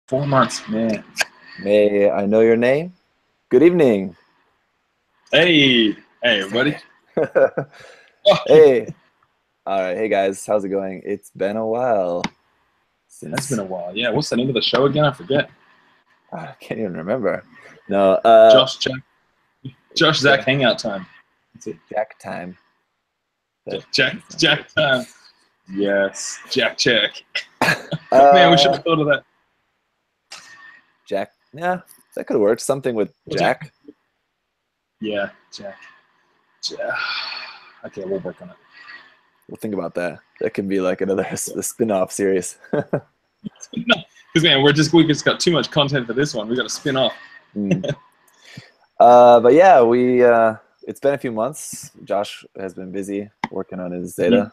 4 months, man. May I know your name? Good evening. Hey, everybody. Hey. All right. Hey, guys. How's it going? It's been a while That's since been a while. Yeah, what's the name of the show again? I forget. I can't even remember. No. Josh, Zach, Hangout Time. That's it. Jack time. Jack Time. Yes, Jack Check. Man, we should have thought of that. Jack. Yeah, that could work. Something with Jack. Yeah, Jack. Okay, we'll work on it. We'll think about that. That could be like another spin-off series. Because man, we just got too much content for this one. We got to spin off. But yeah, it's been a few months. Josh has been busy working on his Zeta.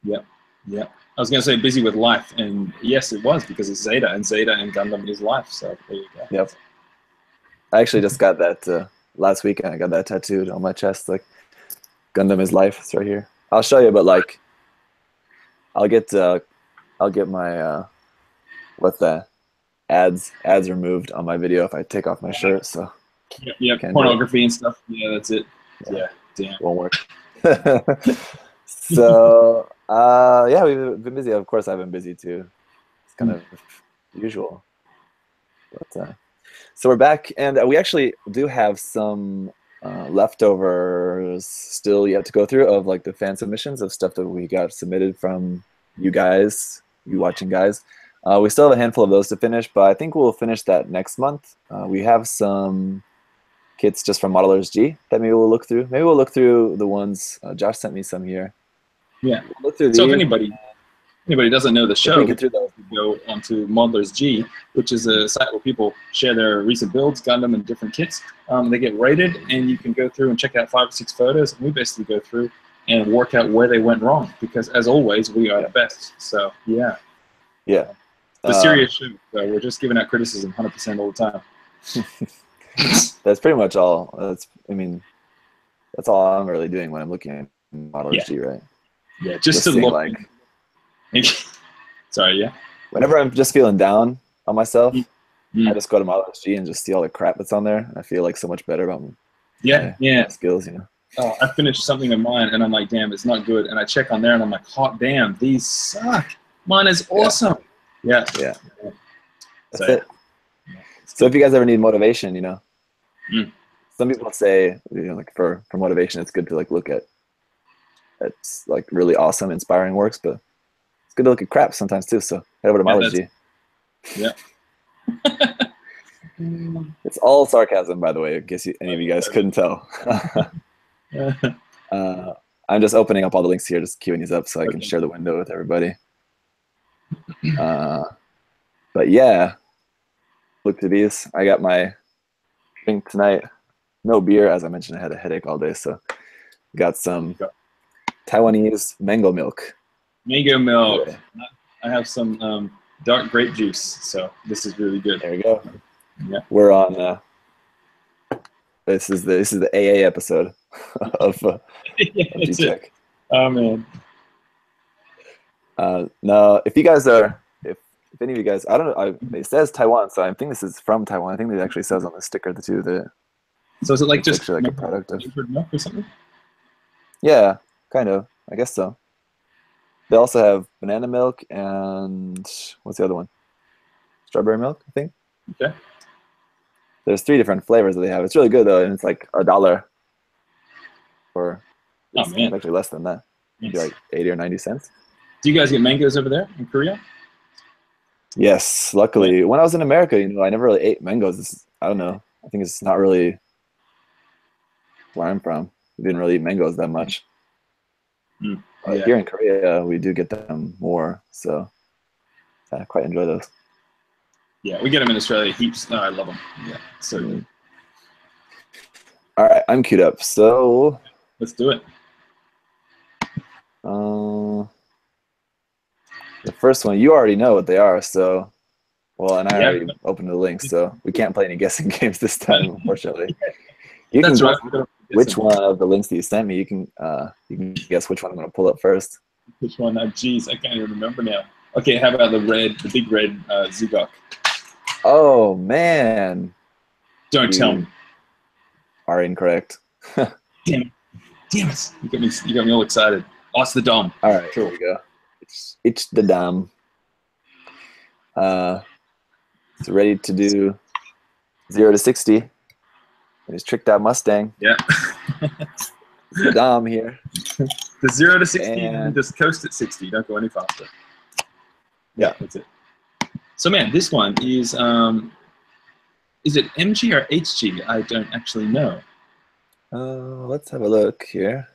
Yep. I was gonna say busy with life, and yes, it was because it's Zeta and Gundam is life. So there you go. Yep. I actually just got that last weekend. I got that tattooed on my chest. Like Gundam is life. It's right here. I'll show you, but like, I'll get my what's that? Ads removed on my video if I take off my shirt. So yeah, pornography and stuff. Yeah, that's it. Yeah, damn. Won't work. So yeah, we've been busy. Of course, I've been busy too. It's kind of usual. But so we're back, and we actually do have some leftovers still yet to go through of like the fan submissions of stuff that we got submitted from you guys, you watching guys. We still have a handful of those to finish, but I think we'll finish that next month. We have some kits just from Modelers G that maybe we'll look through. Maybe we'll look through the ones Josh sent me some here. Yeah. We'll look through so these. If anybody doesn't know the show, we can go onto Modelers G, which is a site where people share their recent builds, Gundam, and different kits. They get rated, and you can go through and check out 5 or 6 photos. And we basically go through and work out where they went wrong, because as always, we are the best. So yeah. The serious show. So we're just giving out criticism 100% all the time. That's pretty much all. That's all I'm really doing when I'm looking at Modelers G, right? Yeah, just to look like. Sorry, yeah. Whenever I'm just feeling down on myself, I just go to Modelers G and just see all the crap that's on there. I feel like so much better about my skills, you know. Oh, I finished something of mine and I'm like, damn, it's not good. And I check on there and I'm like, hot damn, these suck. Mine is awesome. Yeah. That's it. So if you guys ever need motivation, you know, some people say, you know, like for motivation, it's good to like look at like really awesome, inspiring works, but it's good to look at crap sometimes too. So head over to Modelers G. Yeah. It's all sarcasm, by the way, in case any of you guys couldn't tell. I'm just opening up all the links here, just queuing these up so I can share the window with everybody. But yeah, look through these. I got my drink tonight. No beer, as I mentioned. I had a headache all day, so got some Taiwanese mango milk. Mango milk. Okay. I have some dark grape juice, so this is really good. There we go. Yeah. We're on. This is the AA episode of G-Check. Oh man. No, if you guys are, if any of you guys, I don't know, it says Taiwan, so I think this is from Taiwan. I think it actually says on the sticker too that. So is it like just like a product of milk or something? Yeah, kind of. I guess so. They also have banana milk and what's the other one? Strawberry milk, I think. Okay. There's 3 different flavors that they have. It's really good though, and it's like $1 for. It's actually less than that. Maybe like 80 or 90 cents. Do you guys get mangoes over there in Korea? Yes, luckily. When I was in America, you know, I never really ate mangoes. I don't know. I think it's not really where I'm from. We didn't really eat mangoes that much. Here in Korea, we do get them more, so I quite enjoy those. Yeah, we get them in Australia heaps. I love them. Yeah, so good. All right, I'm queued up. So let's do it. The first one, you already know what they are, so and I already opened the link, so we can't play any guessing games this time, unfortunately. You can guess which one of the links that you sent me. You can guess which one I'm going to pull up first. Which one? Geez, I can't even remember now. Okay, how about the big red Zugok? Oh man, Don't tell me. are incorrect. Damn it. Damn it. You got me all excited. Oh, it's the dome. All right, Cool. here we go. It's the dam. It's ready to do 0 to 60. And he's tricked out Mustang. Yeah. It's the dam here. The 0 to 60, And just coast at 60. Don't go any faster. Yeah, that's it. So man, this one is it MG or HG? I don't actually know. let's have a look here.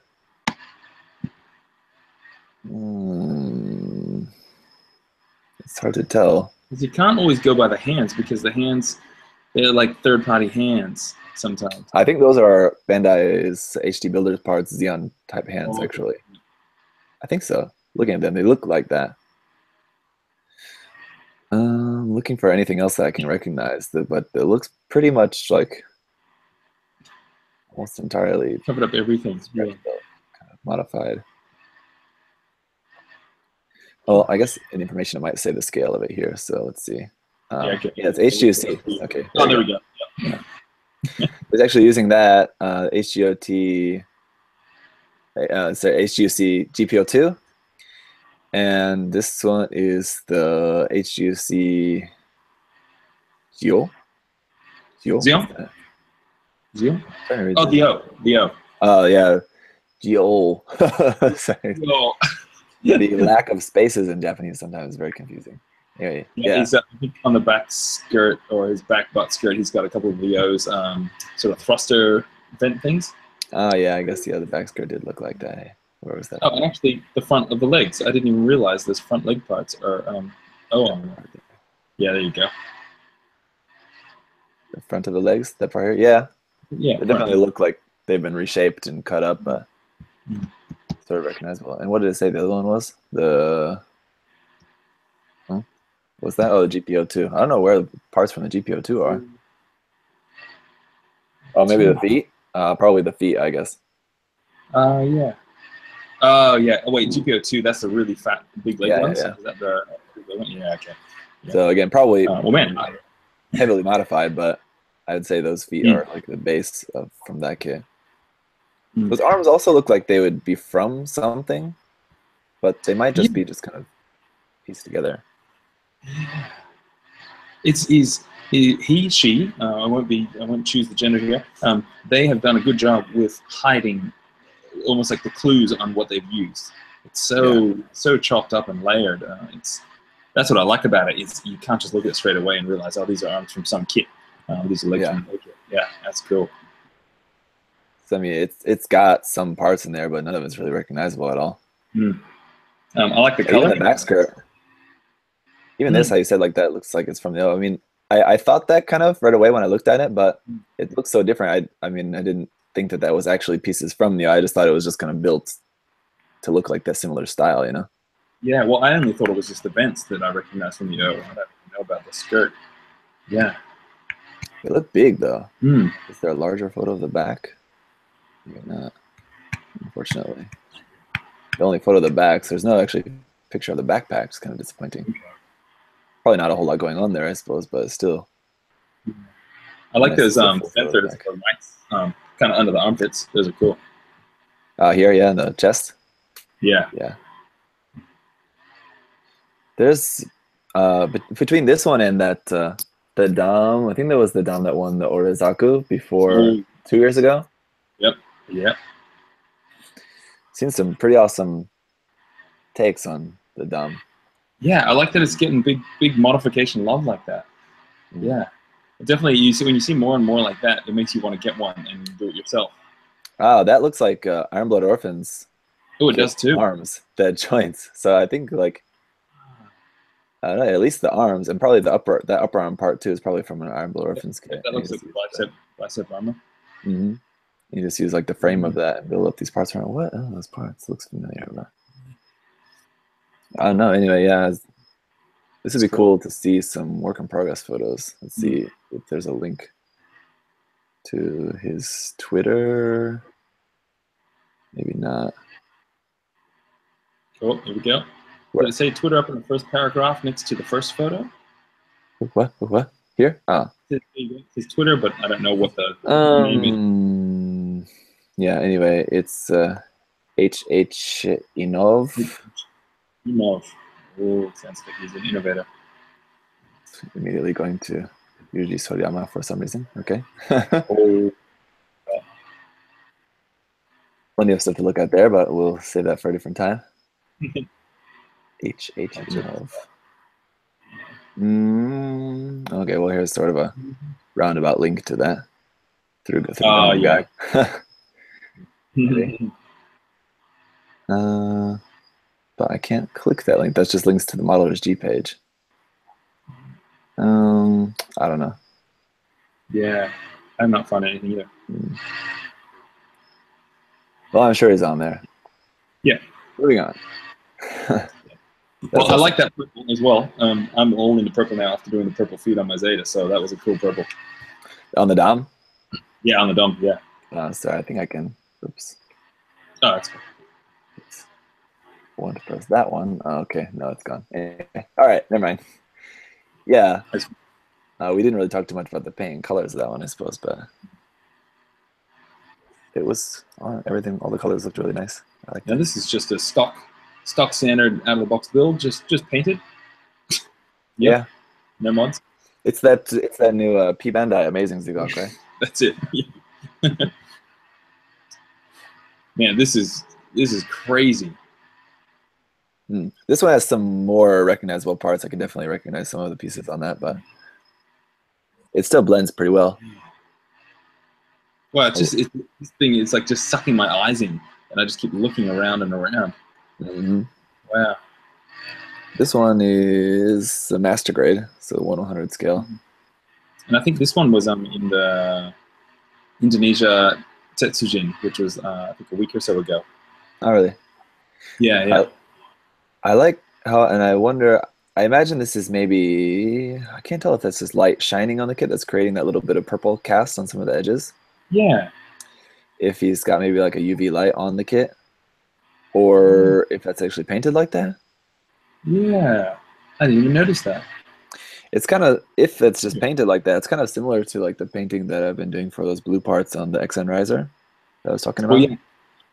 It's hard to tell. Because you can't always go by the hands, because the hands, they're like third-party hands sometimes. I think those are Bandai's HD Builders parts, Xeon type hands, actually. I think so. Looking at them, they look like that. Looking for anything else that I can recognize, but it looks pretty much like almost entirely Covered up everything. Yeah. kind of modified. Well, I guess in information I might say the scale of it here. So let's see. Okay. Yeah, it's HGOC. Okay. There we go. Yeah. It's actually using that HGOT. Sorry, HGOC GPO2. And this one is the HGOC Xeon? Xeon? Xeon? Oh, the O. Oh, yeah. Xeon. Sorry. Oh. The lack of spaces in Japanese sometimes is very confusing. Anyway, yeah. He's on the back skirt, or his back butt skirt, he's got a couple of VOs, sort of thruster vent things. Oh, yeah, I guess the other back skirt did look like that. Hey, where was that? Oh, and actually, the front of the legs. I didn't even realize those front leg parts are yeah, there you go. The front of the legs, that part here? Yeah. Yeah. They definitely look like they've been reshaped and cut up, but sort of recognizable. And what did it say the other one was? What's that? Oh, the GPO2. I don't know where the parts from the GPO2 are. Oh, maybe the feet? Probably the feet, I guess. Yeah. Oh, yeah. Oh, wait, GPO2, that's the really fat, big leg ones? Yeah. Is that the one? Yeah, okay. Yeah. So, again, probably well, man, heavily modified, but I'd say those feet are like the base from that kit. Those arms also look like they would be from something, but they might just be just kind of pieced together. She. I won't choose the gender here. They have done a good job with hiding, almost like the clues on what they've used. It's so chopped up and layered. That's what I like about it. Is you can't just look at it straight away and realize, oh, these are arms from some kit. These are legs from a kit. Yeah, that's cool. So I mean, it's got some parts in there, but none of it's really recognizable at all. I like the color. Even the back skirt. Even this, how you said like that, looks like it's from the O. I mean, I thought that kind of right away when I looked at it, but it looks so different. I mean, I didn't think that was actually pieces from the O. I just thought it was just kind of built to look like that similar style, you know? Yeah, well, I only thought it was just the vents that I recognized from the O. I don't know about the skirt. Yeah. They look big, though. Is there a larger photo of the back? Maybe not, unfortunately. The only photo of the back, so there's no actually picture of the backpack. It's kind of disappointing. Probably not a whole lot going on there, I suppose, but still. I like those sensors, kind of under the armpits. Those are cool. Here, yeah, in the chest. Yeah. Yeah. There's between this one and that the Dom. I think that was the Dom that won the Orizaku before 2 years ago. Yep. Yeah. Seen some pretty awesome takes on the Dom. Yeah, I like that it's getting big modification love like that. Yeah, definitely. When you see more and more like that, it makes you want to get one and do it yourself. Oh, that looks like Iron Blood Orphans. Oh, it does too. Arms, the joints. So I think like I don't know, at least the arms and probably that upper arm part too is probably from an Iron Blood Orphans kit. That looks like bicep armor. You just use like the frame of that and build up these parts around. What? Oh, those parts looks familiar. But I don't know. Anyway, yeah, this would be cool to see some work in progress photos. Let's see if there's a link to his Twitter. Maybe not. Cool. Here we go. Did it say Twitter up in the first paragraph next to the first photo? What? Here? Oh. His Twitter, but I don't know what the name is. Yeah, anyway, it's HH Inov. Inov. Oh, sounds like he's an innovator. Immediately going to Yuji Soriyama for some reason. Okay. Oh. Plenty of stuff to look at there, but we'll save that for a different time. HH Inov. Okay, well, here's sort of a roundabout link to that through the yeah. guy. But I can't click that link. That's just links to the Modeler's G page. I don't know. Yeah, I'm not finding anything either. Well, I'm sure he's on there. Yeah. Moving on. Well, I like that purple as well. I'm all into purple now after doing the purple feed on my Zeta, so that was a cool purple. On the Dom? Yeah, on the Dom, yeah. Sorry, I think I can. Oops. Oh, that's cool. I want to press that one. Oh, okay, no, it's gone. Anyway. All right, never mind. Yeah. We didn't really talk too much about the paint and colors of that one, I suppose, but it was everything. All the colors looked really nice. I like that. Now this is just a stock standard out of the box build, just painted. Yeah. No mods. It's that new P Bandai Amazing Zugok, right? That's it. Man, this is crazy. This one has some more recognizable parts. I can definitely recognize some of the pieces on that, but it still blends pretty well. Well, this thing is like just sucking my eyes in, and I just keep looking around and around. Wow. This one is a master grade, so 1/100 scale. And I think this one was in the Indonesia Tetsujin, which was I think a week or so ago. Oh, really? Yeah. I like how, and I wonder, I imagine this is maybe, I can't tell if that's just light shining on the kit that's creating that little bit of purple cast on some of the edges. Yeah. If he's got maybe like a UV light on the kit, or if that's actually painted like that. Yeah. I didn't even notice that. It's kind of, if it's just painted like that, it's kind of similar to like the painting that I've been doing for those blue parts on the XN Riser that I was talking about. Oh, yeah.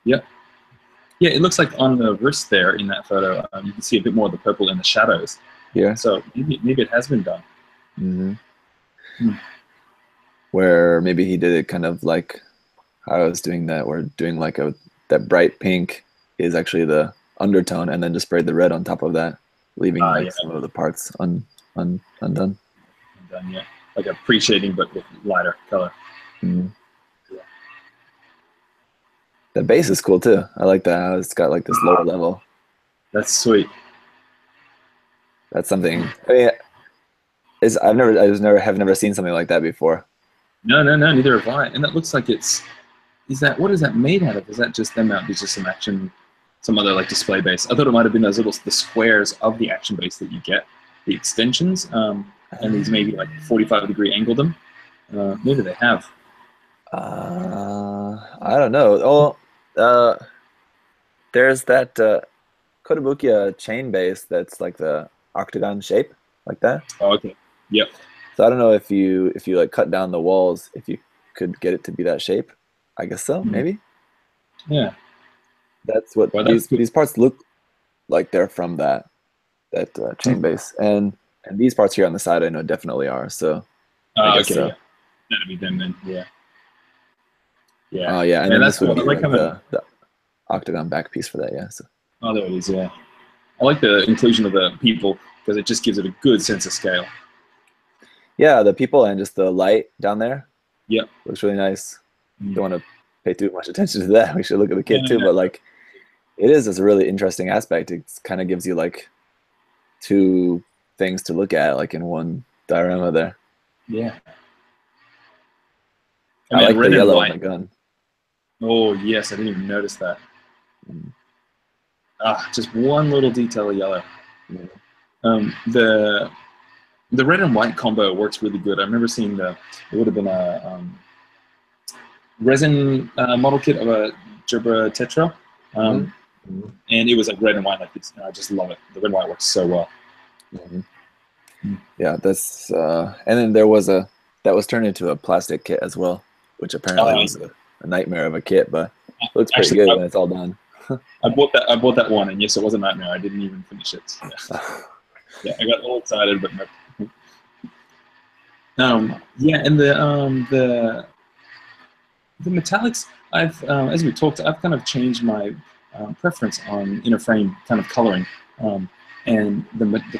Yep. Yeah, it looks like on the wrist there in that photo, you can see a bit more of the purple in the shadows. Yeah. So maybe it has been done. Where maybe he did it kind of like how I was doing that, where doing like that bright pink is actually the undertone, and then just sprayed the red on top of that, leaving some of the parts undone. Undone, yeah. Like a pre-shading, but with lighter color. The base is cool too. I like that. How it's got like this lower level. That's sweet. That's something. I mean, I've never seen something like that before. No, neither have I. And that looks like what is that made out of? Is that just them out? There's just some action, some other like display base. I thought it might have been the squares of the action base that you get, the extensions, and these maybe like 45-degree angle them. Maybe they have. I don't know. There's that Kotobukiya chain base that's like the octagon shape, like that. Oh, okay. Yep. So I don't know if you like cut down the walls, if you could get it to be that shape. I guess so, maybe. Yeah. That's what these parts look like. They're from that chain base, and these parts here on the side I know definitely are. So I guess so. Yeah. That'd be them then. Yeah. Yeah. Oh yeah, and then this would be like the octagon back piece for that. Yeah. So. Oh, there it is. Yeah. I like the inclusion of the people because it just gives it a good sense of scale. Yeah, the people and just the light down there. Yep. Looks really nice. Don't want to pay too much attention to that. We should look at the kit too, but like it is a really interesting aspect. It kind of gives you like two things to look at like in one diorama there. Yeah. I like the yellow on the gun. Oh yes, I didn't even notice that. Just one little detail of yellow. The red and white combo works really good. I remember seeing it would have been a resin model kit of a Gerber Tetra, and it was like red and white like this, and I just love it. The red and white works so well. Yeah, that's and then there was that was turned into a plastic kit as well, which apparently was a nightmare of a kit, but it looks pretty good when it's all done. I bought that. I bought that one, and yes, it was a nightmare. I didn't even finish it. Yeah, yeah, I got all excited, but no. Yeah, and the metallics. I've as we talked, I've kind of changed my preference on inner frame kind of coloring, and like the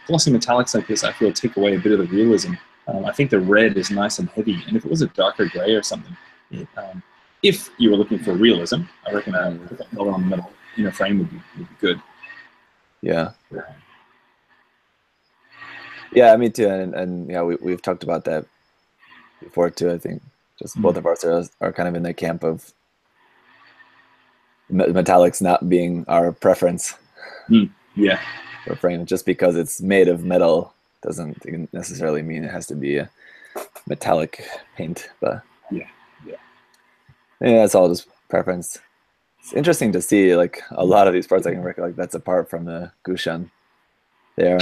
glossy metallics like this, I feel take away a bit of the realism. I think the red is nice and heavy, and if it was a darker gray or something, if you were looking for realism, I reckon a color on the metal inner frame would be good. Yeah. Yeah, me too, and yeah, we've talked about that before too. I think just both of us are kind of in the camp of metallics not being our preference. Yeah. For frame, just because it's made of metal doesn't necessarily mean it has to be a metallic paint. But yeah, it's all just preference. It's interesting to see like a lot of these parts I can reckon like that's apart from the Gushan. There.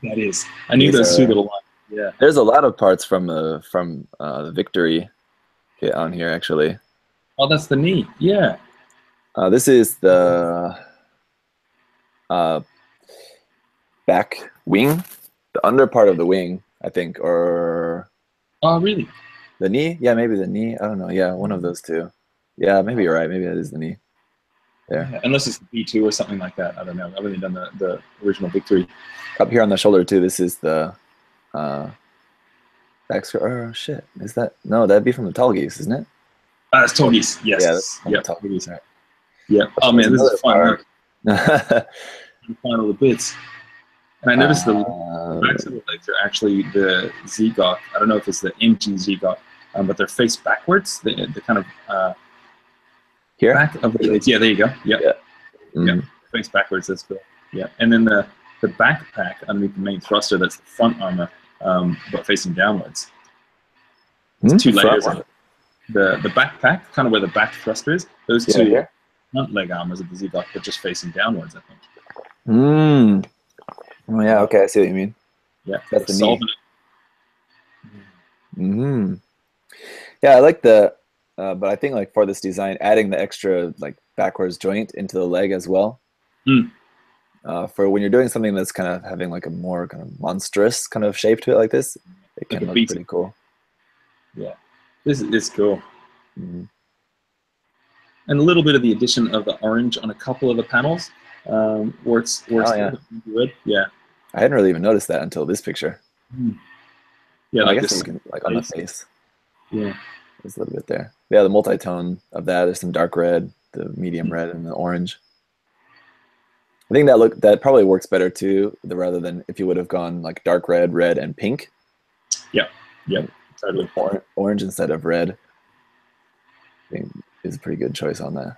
That is. I knew those two little lines. Yeah. There's a lot of parts from the Victory kit on here actually. Oh, that's the knee. Yeah. This is the back wing, the under part of the wing, I think, or. Oh, really? The knee? Yeah, maybe the knee. I don't know. Yeah, one of those two. Yeah, maybe you're right. Maybe that is the knee. There. Yeah, unless it's the B2 or something like that. I don't know. I've only done the original Victory. Up here on the shoulder too. This is the back. Oh shit! Is that no? That'd be from the tall geese, isn't it? It's tall geese. Yes. Yeah, that's from the tall geese. Right. Yeah. Oh man, this is fun. Final bits. And I noticed the backs of the legs are actually the Zgok. I don't know if it's the MG Zgok, but they're faced backwards. The kind of here back of the legs. Yeah, there you go. Yep. Yeah. Yeah. Face backwards. That's cool. Yeah. And then the backpack underneath the main thruster. That's the front armor, but facing downwards. It's two layers. The backpack, kind of where the back thruster is. Those two front leg armors of the Zgok, but just facing downwards. I think. Oh yeah, okay, I see what you mean. Yeah, that's the knee. Yeah, I like the, but I think like for this design, adding the extra like backwards joint into the leg as well. For when you're doing something that's kind of having like a more kind of monstrous kind of shape to it like this, it can look pretty cool. Yeah, this is cool. And a little bit of the addition of the orange on a couple of the panels. Works good. Yeah. I hadn't really even noticed that until this picture. Yeah, I guess you can like on the face. Yeah, there's a little bit there. Yeah, the multi-tone of that. There's some dark red, the medium red, and the orange. I think that probably works better too, rather than if you would have gone like dark red, red, and pink. Yeah, totally. Orange instead of red. I think is a pretty good choice on that.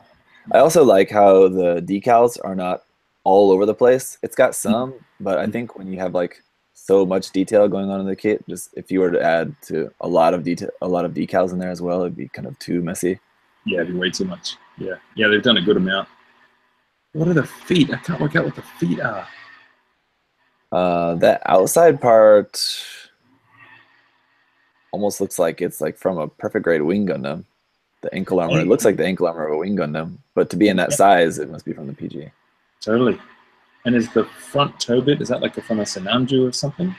I also like how the decals are not all over the place. It's got some, but I think when you have like so much detail going on in the kit, just if you were to add to a lot of decals in there as well, it'd be kind of too messy. Yeah, it'd be way too much. Yeah, they've done a good amount. What are the feet? I can't work out what the feet are. That outside part almost looks like it's like from a perfect grade wing Gundam. The ankle armor. It looks like the ankle armor of a wing Gundam, but to be in that size, it must be from the PG. Totally. And is the front toe bit, is that like from a Senamju or something?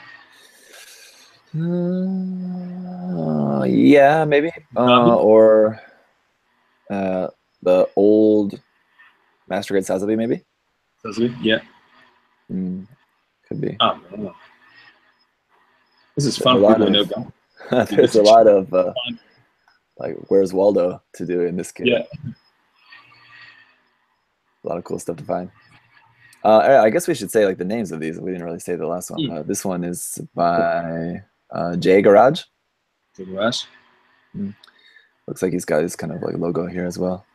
Yeah, maybe. Or the old Master Grade Sazabi, maybe? Sazabi, yeah. Could be. Oh, man. This is fun. There's a lot of like Where's Waldo to do in this game. Yeah. A lot of cool stuff to find. I guess we should say like the names of these. We didn't really say the last one. This one is by J Garage. J Garage. Looks like he's got his kind of like logo here as well.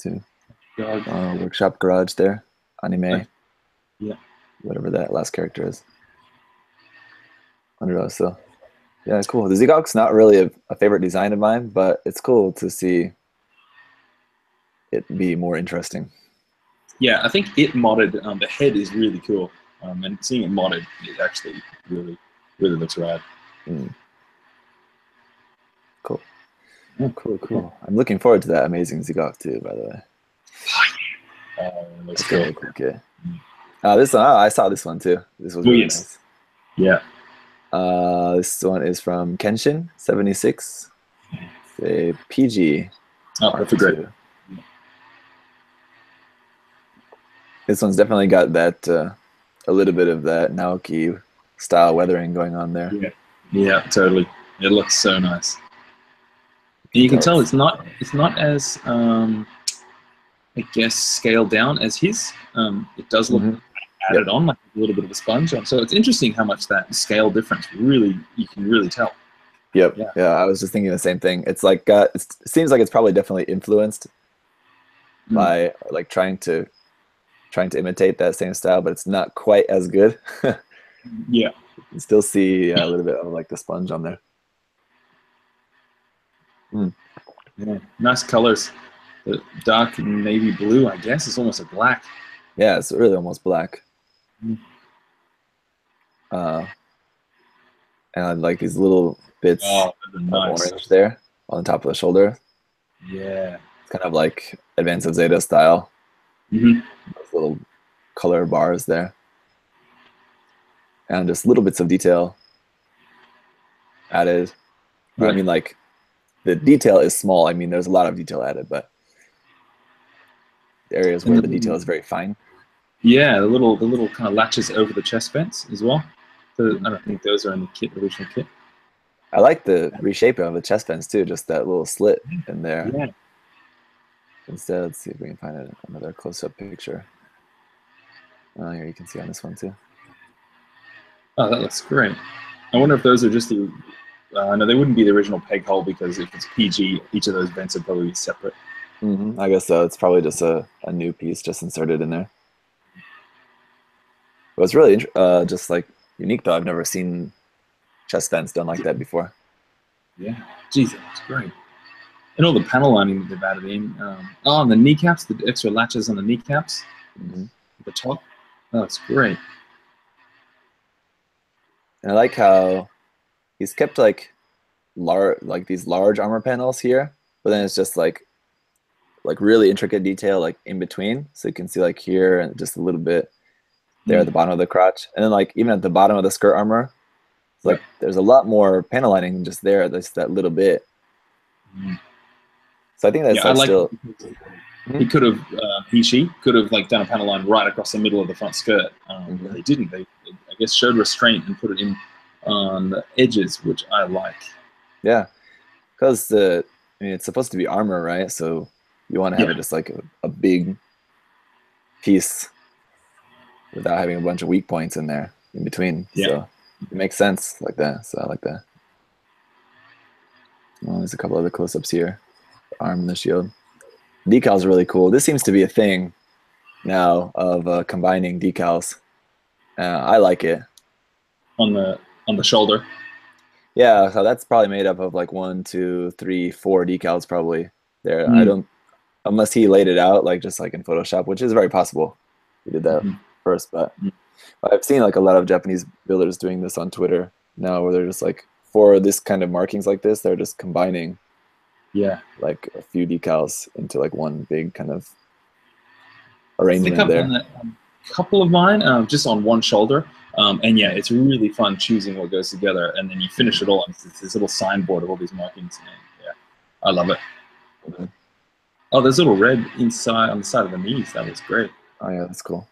Too. Workshop Garage there. Anime. Yeah. Whatever that last character is. So yeah, it's cool. The Zgok's not really a favorite design of mine, but it's cool to see it be more interesting. Yeah, I think it modded. The head is really cool. And seeing it modded, it actually really looks rad. Cool. Yeah. Cool. I'm looking forward to that Amazing Zigok too, by the way. Looks That's cool. really cool kit. This one, I saw this one too. This was really nice. Yeah. This one is from Kenshin 76. It's a PG. Oh, perfect. Great. This one's definitely got that a little bit of that Naoki style weathering going on there. Yeah, totally. It looks so nice. And you can tell it's not as I guess scaled down as his. It does look added on like a little bit of a sponge. So it's interesting how much that scale difference you can really tell. Yep. Yeah, I was just thinking the same thing. It's like it seems like it's probably definitely influenced by like trying to imitate that same style, but it's not quite as good. Yeah. You can still see a little bit of like the sponge on there. Yeah. Nice colors. The dark navy blue, I guess, is almost a black. Yeah, it's really almost black. And like these little bits of orange there on the top of the shoulder. Yeah. It's kind of like Advance of Zeta style. Those little color bars there. And just little bits of detail added. Right. I mean, like, the detail is small. I mean, there's a lot of detail added, but the areas where the detail is very fine. Yeah, the little kind of latches over the chest vents as well. I don't think those are in the original kit. I like the reshaping of the chest vents too, just that little slit in there. Yeah. Instead, let's see if we can find another close-up picture. Here you can see on this one too. Oh, that looks great. I wonder if those are just the... no, they wouldn't be the original peg hole because if it's PG, each of those vents would probably be separate. I guess so. It's probably just a new piece just inserted in there. But it's really just like unique though. I've never seen chest vents done like that before. Yeah. Jeez, that looks great. And all the panel lining that they've added in. And the kneecaps, the extra latches on the kneecaps. At the top. Oh, that's great. And I like how he's kept like these large armor panels here, but then it's just like really intricate detail like in between. So you can see like here and just a little bit there at the bottom of the crotch. And then like even at the bottom of the skirt armor, it's like there's a lot more panel lining just there. That's that little bit. So I think that's still... She could have like done a panel line right across the middle of the front skirt. They didn't. They, I guess, showed restraint and put it in on the edges, which I like. Yeah, because it's supposed to be armor, right? So you want to have it just like a big piece without having a bunch of weak points in there in between. Yeah. So it makes sense like that. So I like that. Well, there's a couple other close-ups here. The arm and the shield. Decals are really cool. This seems to be a thing now of combining decals. I like it. On the shoulder. Yeah, so that's probably made up of like 1, 2, 3, 4 decals probably there. I don't, unless he laid it out like just like in Photoshop, which is very possible. He did that first, but I've seen like a lot of Japanese builders doing this on Twitter now, where they're just like, for this kind of markings like this, they're just combining like a few decals into like one big kind of arrangement there. On a couple of mine, just on one shoulder. And yeah, it's really fun choosing what goes together, and then you finish it all. It's this little signboard of all these markings. And yeah, I love it. Oh, there's a little red inside on the side of the knees. That was great. Oh yeah, that's cool.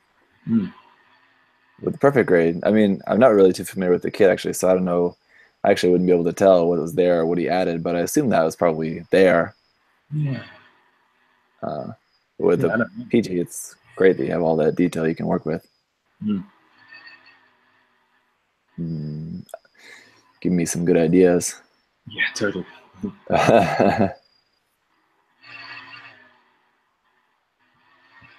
With the perfect grade, I mean, I'm not really too familiar with the kit actually, so I don't know. I actually wouldn't be able to tell what was there or what he added, but I assume that was probably there. Yeah. With the PG, it's great that you have all that detail you can work with. Give me some good ideas. Yeah, totally.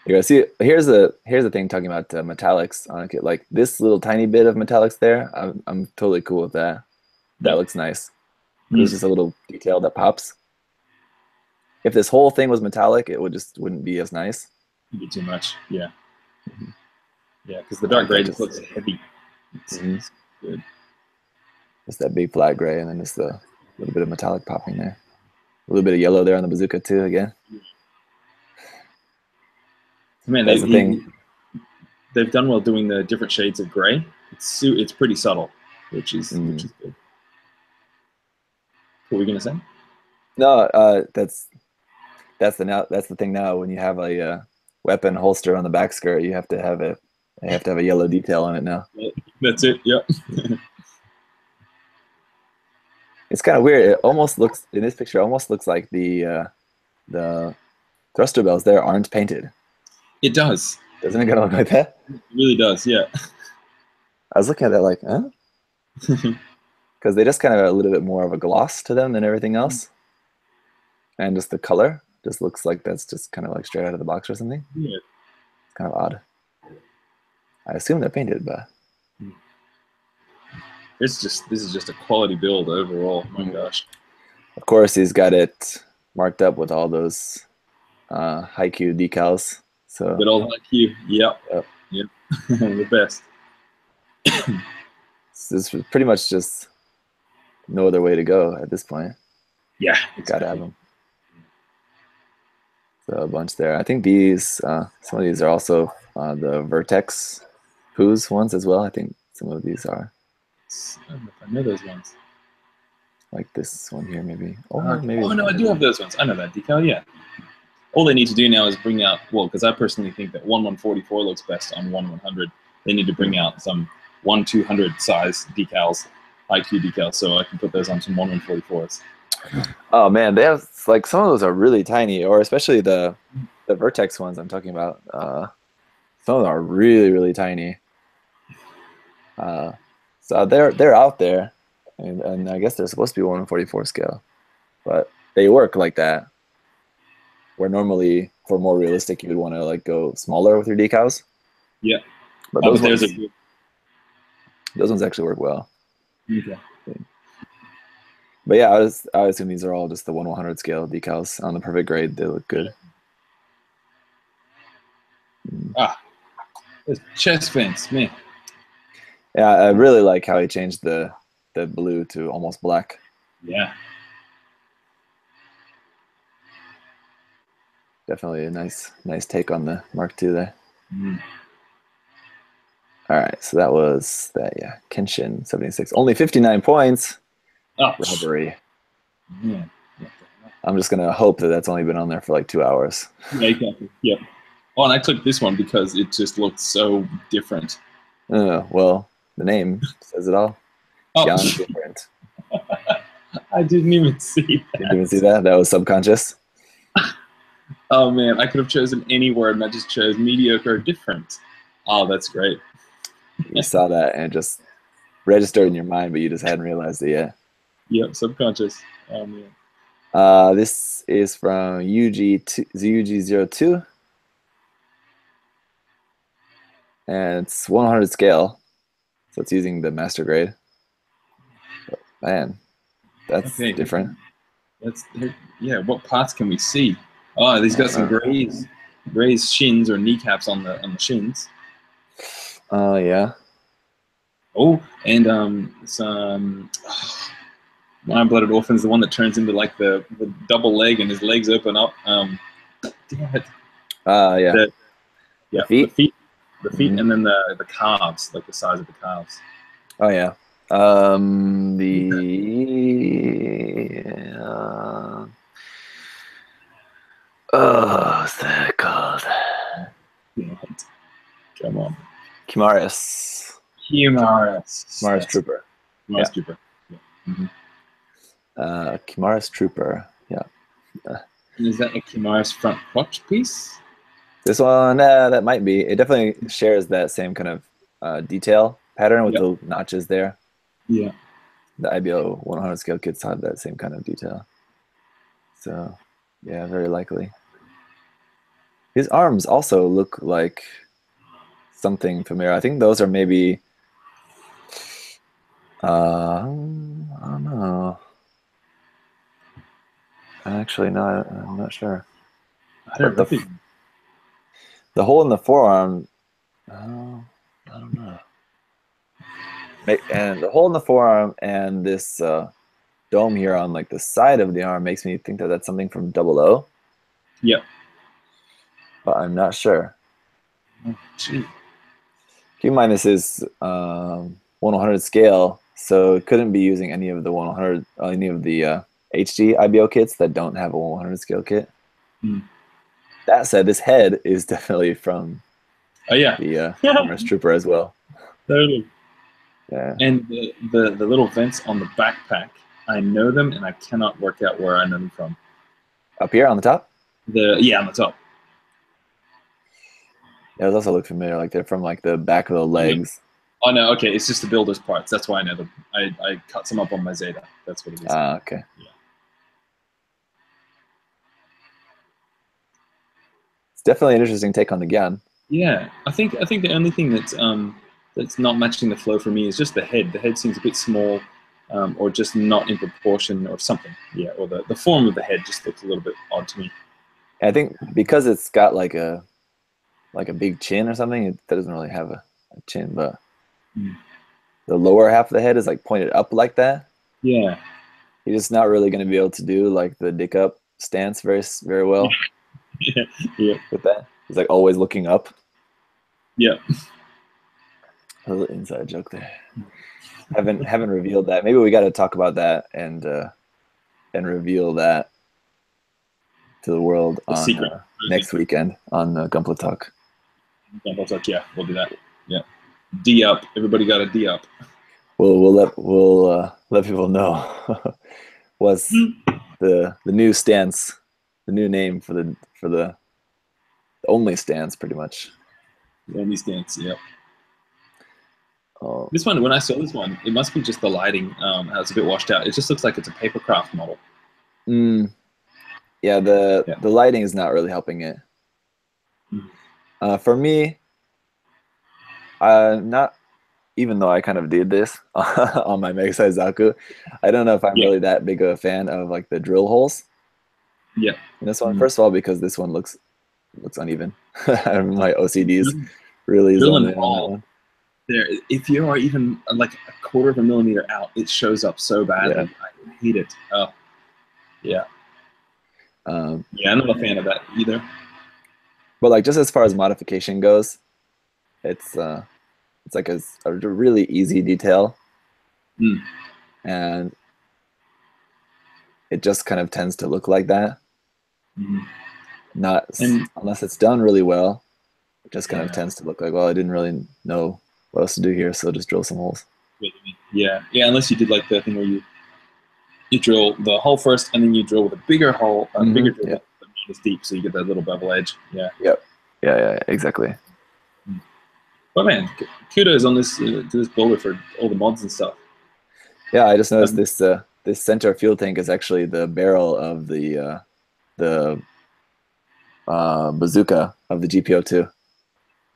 You guys see, here's the thing talking about metallics on a kit. Like this little tiny bit of metallics there, I'm totally cool with that. That looks nice. There's just a little detail that pops. If this whole thing was metallic, it wouldn't be as nice. It'd be too much, yeah. Yeah, because the dark gray just looks heavy. It's good. Just that big flat gray, and then just a little bit of metallic popping there. A little bit of yellow there on the bazooka too. Again, man, that's the thing. They've done well doing the different shades of gray. It's pretty subtle, which is good. What were we gonna say? No, that's the thing now. When you have a weapon holster on the back skirt, you have to have a yellow detail on it now. That's it. Yep. It's kind of weird. It almost looks in this picture. Almost looks like the thruster bells there aren't painted. It does. Doesn't it kind of look like that? It really does. Yeah. I was looking at that like, huh? Because they just kind of have a little bit more of a gloss to them than everything else, and just the color just looks like that's just kind of like straight out of the box or something. Yeah. It's kind of odd. I assume they're painted, but this is just a quality build overall. Oh my gosh. Of course, he's got it marked up with all those Haiku decals. So good old Haiku. Yep. The best. This was pretty much just no other way to go at this point. Yeah, gotta have them. So a bunch there. I think these some of these are also the Vertex Poos ones as well. I think some of these are. I don't know if I know those ones. Like this one here, maybe. Maybe. Oh no, I do have those ones. I know that decal. Yeah. All they need to do now is bring out, well, because I personally think that 1/144 looks best on 1/100. They need to bring out some 1/200 size decals, IQ decals, so I can put those on some 1/144s. Oh man, they have like some of those are really tiny, or especially the Vertex ones I'm talking about. Some of them are really, really tiny. So they're out there, and I guess they're supposed to be 1/44 scale, but they work like that. Where normally for more realistic, you would want to like go smaller with your decals. Yeah, but those ones actually work well. Okay. But yeah, I assume these are all just the 1/100 scale decals on the perfect grade. They look good. This chest fence, man. Yeah, I really like how he changed the blue to almost black. Yeah. Definitely a nice take on the Mark II there. All right, so that was that. Yeah, Kenshin 76, only 59 points. Robbery. Yeah. I'm just gonna hope that that's only been on there for like 2 hours. Yeah, exactly. Yep. Oh, and I clicked this one because it just looked so different. Well, the name says it all. Beyond different. I didn't even see that. Didn't even see that? That was subconscious? Oh man, I could have chosen any word and I just chose mediocre or different. Oh, that's great. You saw that and it just registered in your mind, but you just hadn't realized it yet. Yep, subconscious. Oh man. This is from UG02. And it's 100 scale. So it's using the master grade. But, man, that's different. Yeah, what parts can we see? Oh, he's got some grazed shins or kneecaps on the shins. Yeah. Oh, and some Mind-Blooded Orphan's the one that turns into like the double leg and his legs open up. Damn it. Yeah. The feet. The feet, and then the calves, like the size of the calves. Oh yeah. What's that called? Come on. Kimaris. Kimaris Trooper. Kimaris Trooper. Yeah. Kimaris Trooper. Yeah. And is that a Kimaris front crotch piece? This one, that might be. It definitely shares that same kind of detail pattern with the notches there. Yeah. The IBO 100 scale kits have that same kind of detail. So, yeah, very likely. His arms also look like something familiar. I think those are maybe... I don't know. Actually, no, I'm not sure. I don't know. The hole in the forearm... Oh, I don't know. And the hole in the forearm and this dome here on like the side of the arm makes me think that that's something from 00. Yep. But I'm not sure. Oh, gee. Keep in mind this is 1/100 scale, so it couldn't be using any of the 1/100, any of the HD IBO kits that don't have a 1/100 scale kit. Mm. That said, this head is definitely from Oh yeah, the Humorous Trooper as well. totally. Yeah. And the little vents on the backpack, I know them, and I cannot work out where I know them from. Up here on the top? On the top. Yeah, those also look familiar. Like they're from like the back of the legs. Oh no, okay, it's just the builder's parts. That's why I know them. I cut some up on my Zeta. That's what it is. Ah, okay. Yeah. It's definitely an interesting take on the gun. Yeah, I think the only thing that's not matching the flow for me is just the head. The head seems a bit small, or just not in proportion, or something. Yeah, or the form of the head just looks a little bit odd to me. And I think because it's got like a big chin or something, it doesn't really have a chin, but the lower half of the head is like pointed up like that. Yeah. You're just not really going to be able to do like the dick up stance very well. Yeah. With that, he's like always looking up. Yeah. A little inside joke there. Haven't revealed that. Maybe we got to talk about that and reveal that to the world on next weekend on Gunpla Talk. Gunpla Talk, yeah, we'll do that. Yeah, D up. Everybody got a D up. We'll let people know what's the new stance, the new name for the only stance, pretty much. The only stance, yeah. Oh. This one, when I saw this one, it must be just the lighting. How it's a bit washed out. It just looks like it's a papercraft model. Yeah, the lighting is not really helping it. For me, not even though I kind of did this on my Mega Size Zaku, I don't know if I'm really that big of a fan of like the drill holes. Yeah. In this one, first of all, because this one looks uneven. My OCD's really zoned in on that one. There, if you are even like a quarter of a millimeter out, it shows up so badly. Yeah. I hate it. Oh, yeah. Yeah, I'm not a fan of that either. But like just as far as modification goes, it's like a really easy detail, and it just kind of tends to look like that. Unless it's done really well, it just kind of tends to look like, well, I didn't really know what else to do here, so just drill some holes. Yeah, unless you did like the thing where you drill the hole first, and then you drill with a bigger hole, bigger drill that's not as deep, so you get that little bevel edge. Yeah. Yep. Yeah, exactly. But man, kudos on this to this builder for all the mods and stuff. Yeah, I just noticed this center fuel tank is actually the barrel of the bazooka of the GPO2.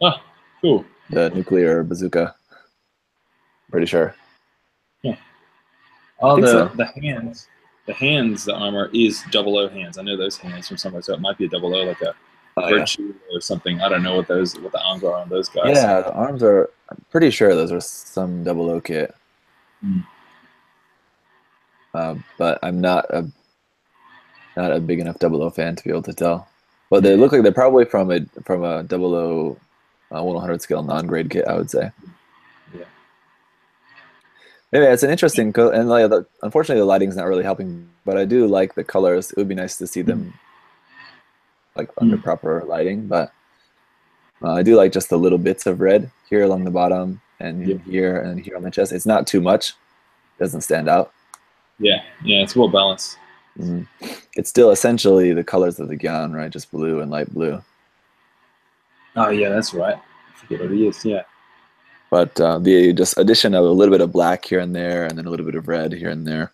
Oh, cool. The nuclear bazooka. Pretty sure. Yeah. Oh, the hands, the armor is 00 hands. I know those hands from somewhere, so it might be a 00, like a Virtue or something. I don't know what the arms are on those guys. Yeah, the arms are. I'm pretty sure those are some 00 kit. But I'm not a big enough 00 fan to be able to tell. But they look like they're probably from a 00 100 scale non-grade kit, I would say. Yeah. Maybe it's an interesting and like unfortunately the lighting's not really helping, but I do like the colors. It would be nice to see them like under proper lighting, but I do like just the little bits of red here along the bottom and here and here on the chest. It's not too much. It doesn't stand out. Yeah, it's well balanced. It's still essentially the colors of the gown, right? Just blue and light blue. Oh yeah, that's right. I forget what it is. Yeah. But the just addition of a little bit of black here and there, and then a little bit of red here and there.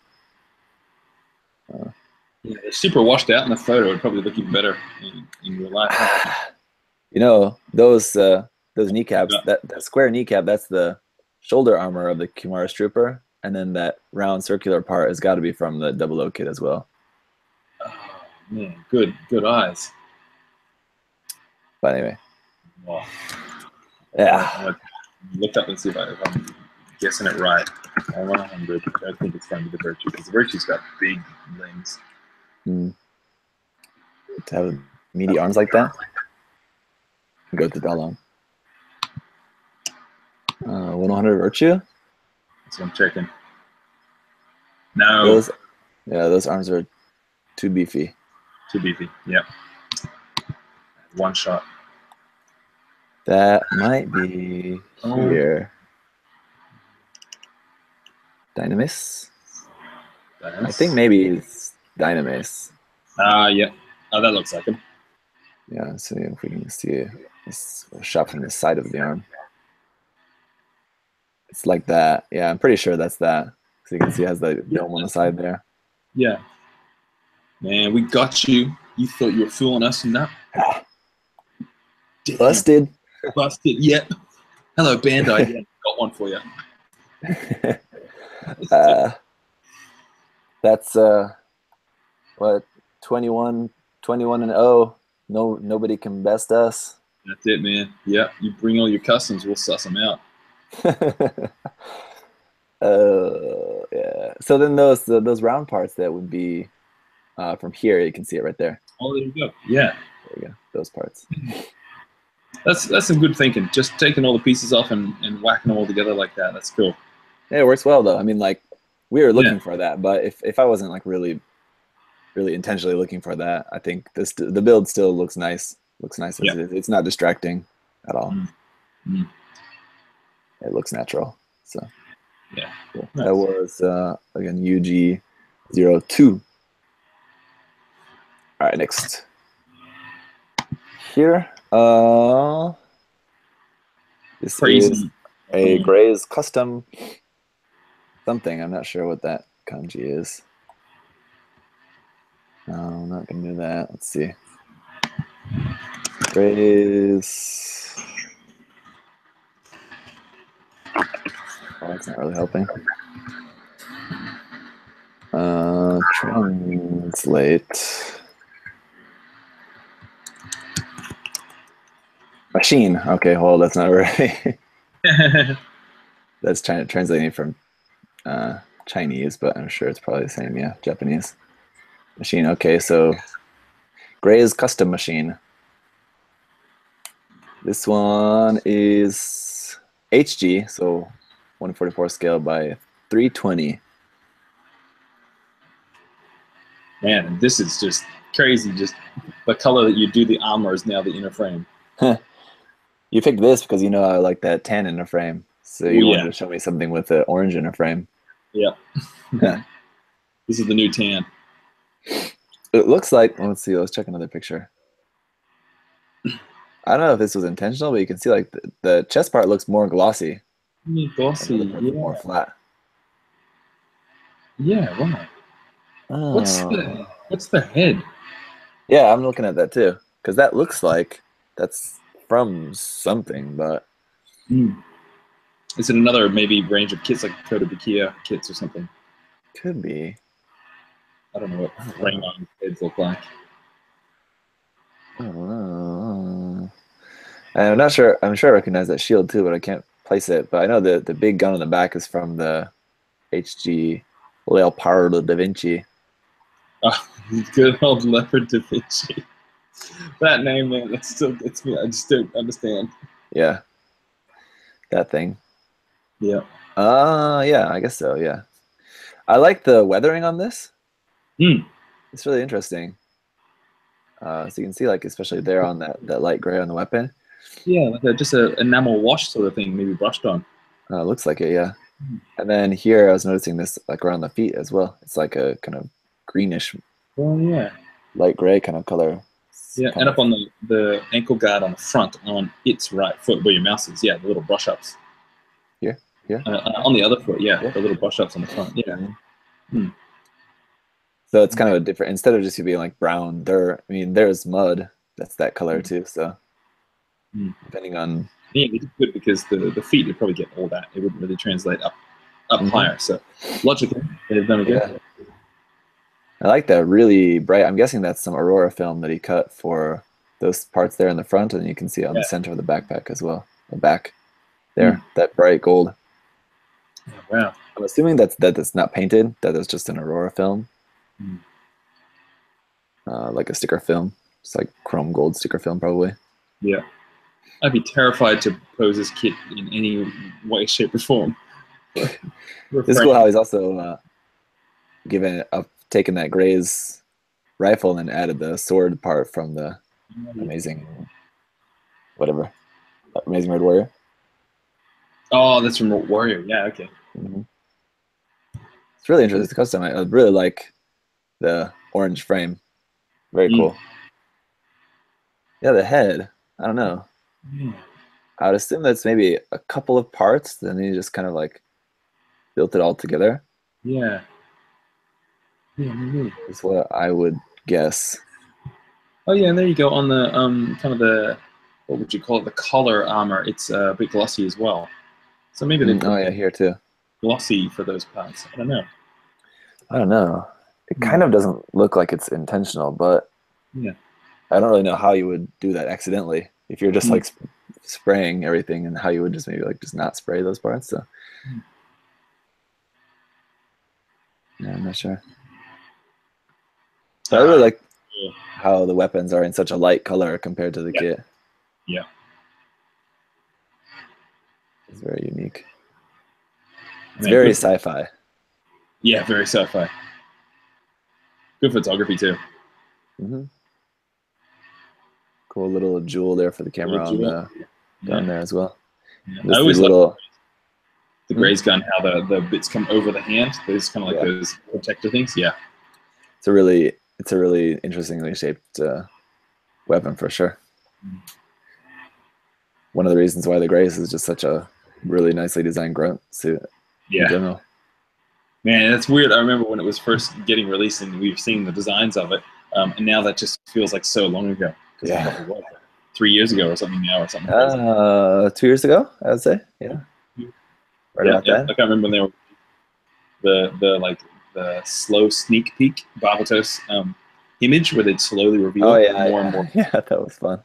Yeah, they're super washed out in the photo. It'd probably look even better in real life. You know, those kneecaps, that square kneecap, that's the shoulder armor of the Humorous Trooper, and then that round circular part has got to be from the 00 kit as well. Oh man, good eyes. But anyway. Wow. Yeah. Look up and see if I'm guessing it right. On 100, I think it's going to be the Virtue, because the Virtue's got big limbs. To have meaty arms like that. Go to that long. 100 Virtue? That's what I'm checking. No. Those arms are too beefy. Too beefy, yep. One shot. That might be here. Dynamis? I think maybe it's Dynamis. Yeah. Oh, that looks like him. Yeah, so if we can see this shot from the side of the arm. It's like that. Yeah, I'm pretty sure that's that. So you can see it has the dome on the side there. Yeah. Man, we got you. You thought you were fooling us and that. Busted. Busted. Yep. Hello, Bandai. Yeah, got one for you. That's what 21 and 0. Nobody can best us. That's it, man. Yeah, you bring all your customs, we'll suss them out. Yeah. So then those round parts that would be from here, you can see it right there. Oh, there you go. Yeah. There you go. Those parts. That's some good thinking. Just taking all the pieces off and whacking them all together like that. That's cool. Yeah, it works well though. I mean, like we were looking for that, but if I wasn't like really intentionally looking for that, I think the build still looks nice. Looks nice as it is. It's not distracting at all. It looks natural. So yeah, cool. Nice. That was again UG02. All right, next here. This is a Gray's custom something. I'm not sure what that kanji is. No, I'm not gonna do that. Let's see. Gray's. Oh, that's not really helping. Translate. Machine. Okay, hold. That's not right. That's translating from Chinese, but I'm sure it's probably the same. Yeah, Japanese. Machine. Okay, so Gray's custom machine. This one is HG, so 144 scale by 320. Man, this is just crazy. Just the color that you do the armor is now the inner frame. You picked this because you know I like that tan inner frame. So you wanted to show me something with the orange inner frame. Yeah. This is the new tan. It looks like, let's see, let's check another picture. I don't know if this was intentional, but you can see like the chest part looks more glossy. Glossy, yeah. More flat. Yeah, right. Oh. What's the head? Yeah, I'm looking at that too. Because that looks like that's from something, but... Is it another maybe range of kits like Kotobukiya kits or something? Could be. I don't know what Raymond heads look like. I don't know. I'm not sure. I'm sure I recognize that shield too, but I can't place it. But I know the big gun on the back is from the HG Leopardo da Vinci. Oh, good old Leopard da Vinci. That name, man, that still gets me. I just don't understand. Yeah. That thing. Yeah. Yeah, I guess so, yeah. I like the weathering on this. It's really interesting. So you can see, like, especially there on that light gray on the weapon. Yeah, like just an enamel wash sort of thing, maybe brushed on. Looks like it, yeah. And then here I was noticing this, like, around the feet as well. It's like a kind of greenish, light gray kind of color. Yeah, and up on the ankle guard on the front, on its right foot, where your mouse is, yeah, the little brush ups. Here? On the other foot, yeah, the little brush ups on the front, yeah. So it's kind of a different, instead of just being like brown dirt, I mean, there's mud that's that color too, so depending on... Yeah, it's good because the feet would probably get all that. It wouldn't really translate up higher, so logically, they've done it good. I like that really bright. I'm guessing that's some Aurora film that he cut for those parts there in the front, and you can see on the center of the backpack as well, the back. there, that bright gold. Oh, wow. I'm assuming that's not painted, that is just an Aurora film. Like a sticker film. It's like chrome gold sticker film, probably. Yeah. I'd be terrified to pose this kit in any way, shape, or form. It's cool how he's also taken that Gray's rifle and then added the sword part from the Amazing Red Warrior. Oh, that's from Warrior. Yeah, okay. It's really interesting. It's custom. I really like the orange frame. Very cool. Yeah, the head. I don't know. I would assume that's maybe a couple of parts, then you just kind of like built it all together. Yeah. Yeah, maybe. Is what I would guess. Oh yeah, and there you go on the kind of the, what would you call it, the collar armor. It's a bit glossy as well. So maybe they oh yeah, here too. Glossy for those parts. I don't know. It kind of doesn't look like it's intentional, but yeah, I don't really know how you would do that accidentally. If you're just like spraying everything, and how you would just maybe like just not spray those parts. So yeah, I'm not sure. But I really like how the weapons are in such a light color compared to the kit. Yeah. It's very unique. It's very sci-fi. Yeah, very sci-fi. Good photography too. Cool little jewel there for the camera on the gun there as well. I always like the Gray's gun, how the bits come over the hand. There's kind of like those protector things. Yeah. It's a really interestingly shaped weapon for sure. One of the reasons why the Grace is just such a really nicely designed grunt suit. Yeah. In general. Man, that's weird. I remember when it was first getting released and we've seen the designs of it, and now that just feels like so long ago. Yeah. 3 years ago or something now or something. 2 years ago, I would say. Yeah. Right about that. I can't remember when they were the slow sneak peek Barbatos image where they'd slowly reveal more and more. Yeah, that was fun.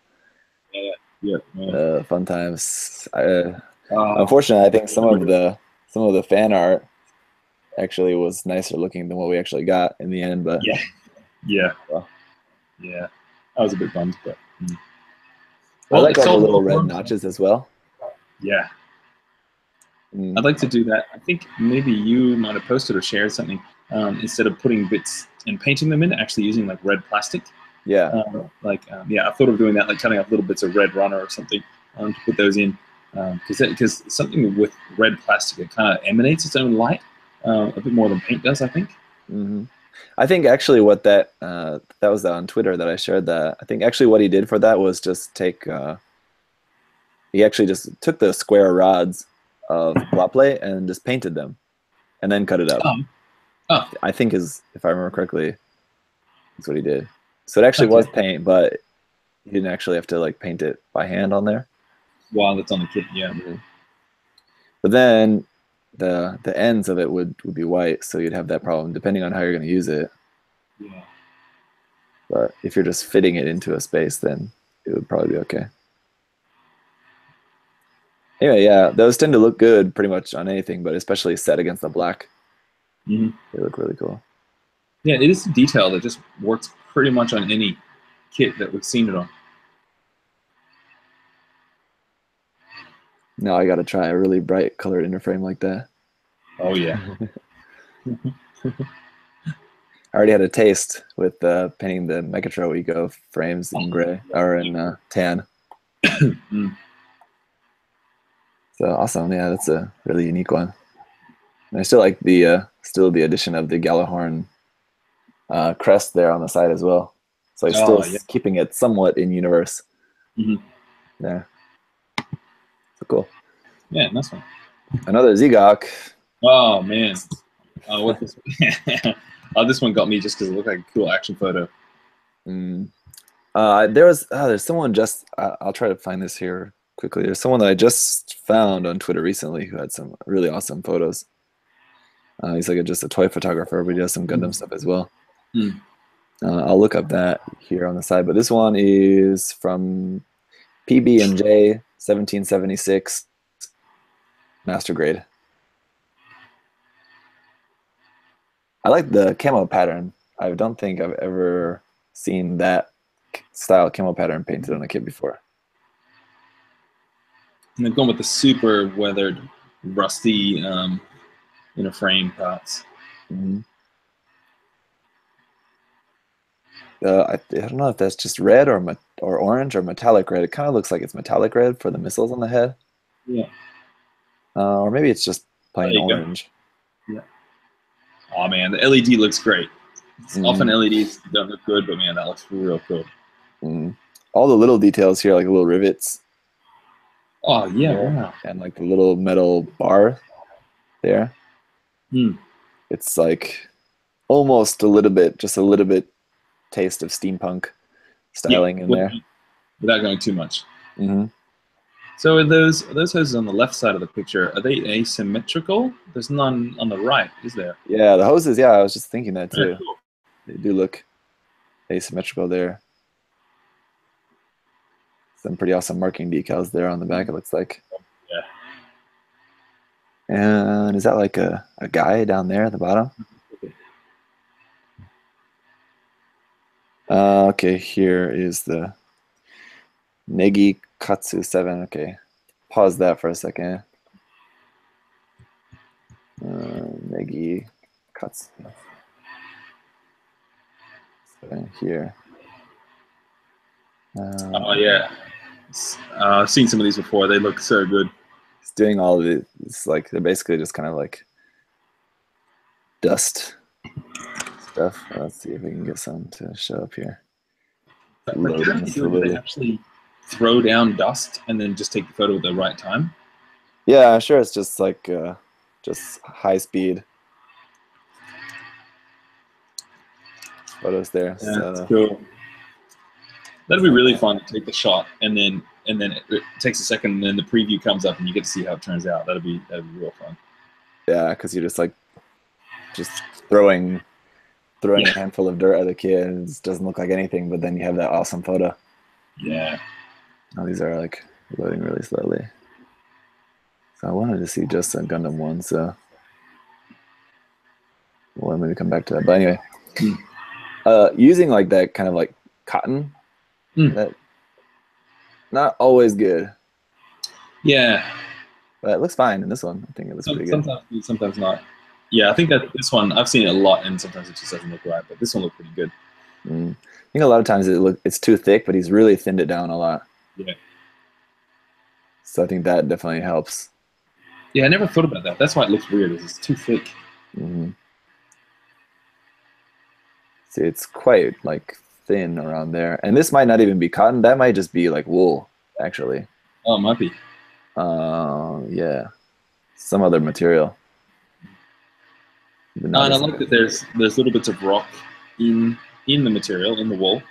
Yeah. Fun times. Unfortunately, I think some of the fan art actually was nicer looking than what we actually got in the end. But yeah. I was a bit bummed, but I like all the little red notches as well. Yeah. I'd like to do that. I think maybe you might have posted or shared something. Instead of putting bits and painting them in, actually using like red plastic. Yeah. I thought of doing that, like cutting up little bits of red runner or something to put those in. Because something with red plastic, it kind of emanates its own light a bit more than paint does, I think. I think actually what that was on Twitter that I shared that. I think actually what he did for that was just take, he actually just took the square rods of flat plate and just painted them and then cut it up. I think if I remember correctly, that's what he did. So it actually was paint, but you didn't actually have to like paint it by hand on there. Wow, that's on the kit, yeah. But then the ends of it would be white, so you'd have that problem depending on how you're going to use it. Yeah. But if you're just fitting it into a space, then it would probably be okay. Anyway, yeah, those tend to look good pretty much on anything, but especially set against the black. They look really cool. Yeah, it is a detail that just works pretty much on any kit that we've seen it on. Now I got to try a really bright colored inner frame like that. Oh, yeah. I already had a taste with painting the Mechatro Eco frames in gray or in tan. So awesome! Yeah, that's a really unique one. And I still like the addition of the Gallahorn crest there on the side as well. So I'm still keeping it somewhat in universe. Yeah. So cool. Yeah, nice one. Another Zegok. Oh man. What this? This one got me just because it looked like a cool action photo. There's someone just. I'll try to find this here quickly. There's someone that I just found on Twitter recently who had some really awesome photos. He's like just a toy photographer, but he does some Gundam stuff as well. I'll look up that here on the side, but this one is from PB&J 1776. master grade. I like the camo pattern. I don't think I've ever seen that style camo pattern painted on a kit before. And they've gone with the super weathered, rusty frame parts. Mm-hmm. I don't know if that's just red or orange or metallic red. It kind of looks like it's metallic red for the missiles on the head. Yeah. Or maybe it's just plain orange. Go. Yeah. Oh man, the LED looks great. Often LEDs don't look good, but man, that looks real cool. All the little details here, like little rivets. Oh yeah, wow. And like the little metal bar there. It's like almost just a little bit taste of steampunk styling in there. Without going too much. So are those hoses on the left side of the picture, are they asymmetrical? There's none on the right, is there? Yeah, the hoses, I was just thinking that too. Cool. They do look asymmetrical there. Some pretty awesome marking decals there on the back, it looks like. Yeah. And is that like a guy down there at the bottom? Okay, here is the Negi Katsu 7. Okay, pause that for a second. Negi Katsu 7 here. Oh yeah, I've seen some of these before. They look so good. It's doing all of it. It's like they're basically just kind of like dust stuff. Let's see if we can get some to show up here. Like, how do they actually throw down dust and then just take the photo at the right time? Yeah, I'm sure it's just like just high speed photos there. Yeah, so that's cool. That'd be really fun to take the shot and then it takes a second and then the preview comes up and you get to see how it turns out. That'd be real fun. Yeah, because you're just like throwing a handful of dirt at the kid and it just doesn't look like anything, but then you have that awesome photo. Yeah. Oh, these are like loading really slowly. So I wanted to see just a Gundam one, so we'll maybe come back to that. But anyway, using like that kind of like cotton, that not always good. Yeah. But it looks fine in this one. I think it looks pretty good. Sometimes not. Yeah, I think that this one, I've seen it a lot and sometimes it just doesn't look right, but this one looked pretty good. I think a lot of times it's too thick, but he's really thinned it down a lot. Yeah. So I think that definitely helps. Yeah, I never thought about that. That's why it looks weird. It's too thick. See, it's quite like thin around there. And this might not even be cotton. That might just be like wool, actually. Oh, it might be. Yeah. Some other material. And I like that there's little bits of rock in the material, in the wool.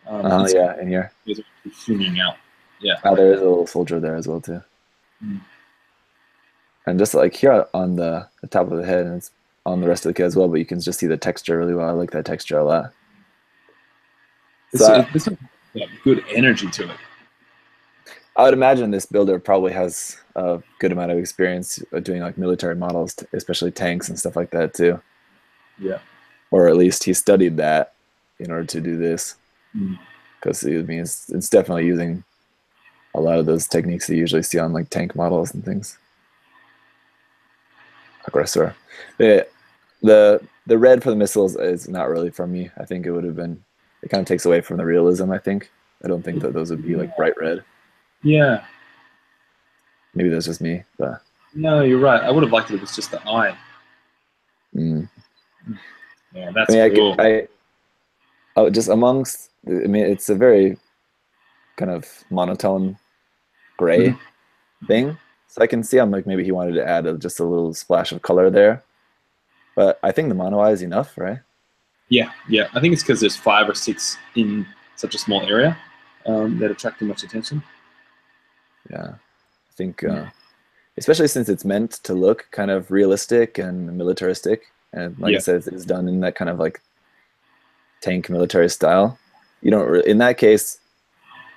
Yeah, in here. It's flinging out. Yeah. There is a little soldier there as well, too. And just like here on the top of the head, and it's on the rest of the kit as well, but you can just see the texture really well. I like that texture a lot. This has good energy to it. I would imagine this builder probably has a good amount of experience doing like military models, especially tanks and stuff like that too. Yeah. Or at least he studied that in order to do this. Because it's definitely using a lot of those techniques that you usually see on like tank models and things. Aggressor. The red for the missiles is not really for me. I think it would have been, it kind of takes away from the realism, I think. I don't think that those would be like bright red. Yeah. Maybe that's just me, but no, you're right. I would have liked it if it's just the eye. Yeah, that's cool. Just amongst, it's a very kind of monotone gray thing. So I can see like maybe he wanted to add just a little splash of color there. But I think the mono eye is enough, right? Yeah. I think it's because there's 5 or 6 in such a small area that attract too much attention. Yeah, I think, especially since it's meant to look kind of realistic and militaristic, and like I said, it's done in that kind of like tank military style. You don't in that case,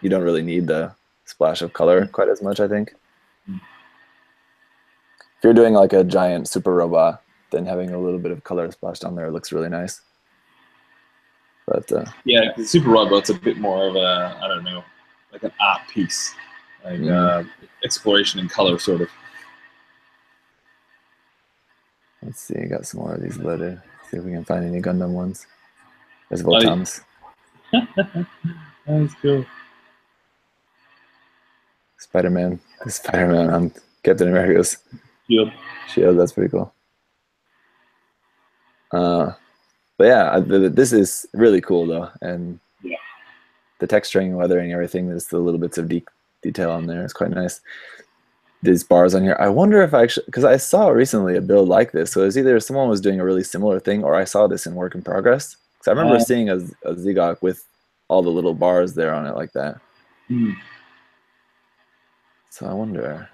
you don't really need the splash of color quite as much, I think. you're doing like a giant super robot, then having a little bit of color splashed on there looks really nice. But yeah, the Super Robot's a bit more of a, I don't know, like an art piece, like exploration in color, sort of. let's see, I got some more of these loaded. See if we can find any Gundam ones. There's Voltams. That's cool. Spider-Man. The Spider-Man on Captain America's shield. That's pretty cool. But yeah, this is really cool though, and yeah, the texturing, weathering, everything. There's the little bits of detail on there. It's quite nice. These bars on here. I wonder if I actually, because I saw recently a build like this. So it's either someone was doing a really similar thing, or I saw this in work in progress. Because I remember seeing a Zigok with all the little bars there on it like that. So I wonder.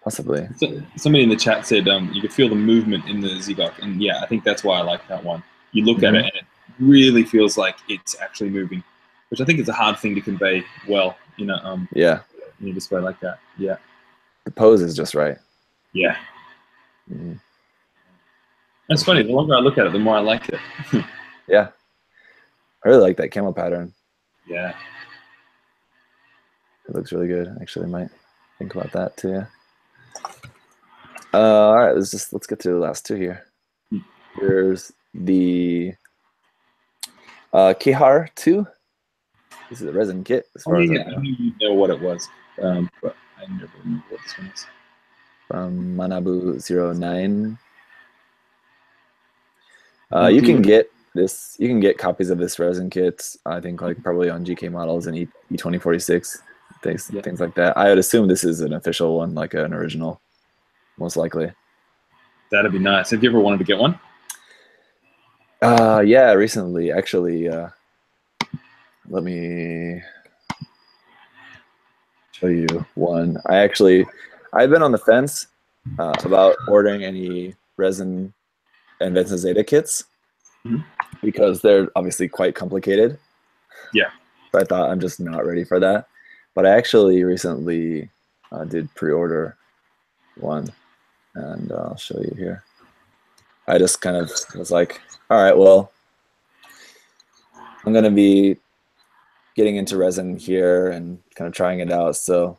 Possibly. So, somebody in the chat said you could feel the movement in the Zigok, and yeah, I think that's why I like that one. You look at it, and it really feels like it's actually moving, which I think is a hard thing to convey well, yeah, in a display like that. Yeah, the pose is just right. Yeah, That's funny. The longer I look at it, the more I like it. Yeah, I really like that camo pattern. Yeah, it looks really good. Actually, I might think about that too. Yeah. All right, let's get to the last two here. Here's the Kihar 2. This is a resin kit. As far as I knew you know what it was, but I never knew what this one is. From Manabu09. You can get this. You can get copies of this resin kit. I think like probably on GK models and E2046 things like that. I would assume this is an official one, like an original, most likely. That'd be nice. Have you ever wanted to get one? Yeah, recently actually. Let me show you one. I've been on the fence about ordering any resin and Vincent Zeta kits because they're obviously quite complicated. Yeah. So I thought I'm just not ready for that. But I actually recently did pre-order one, and I'll show you here. I just kind of was like, all right, well, I'm going to be getting into resin here and kind of trying it out. So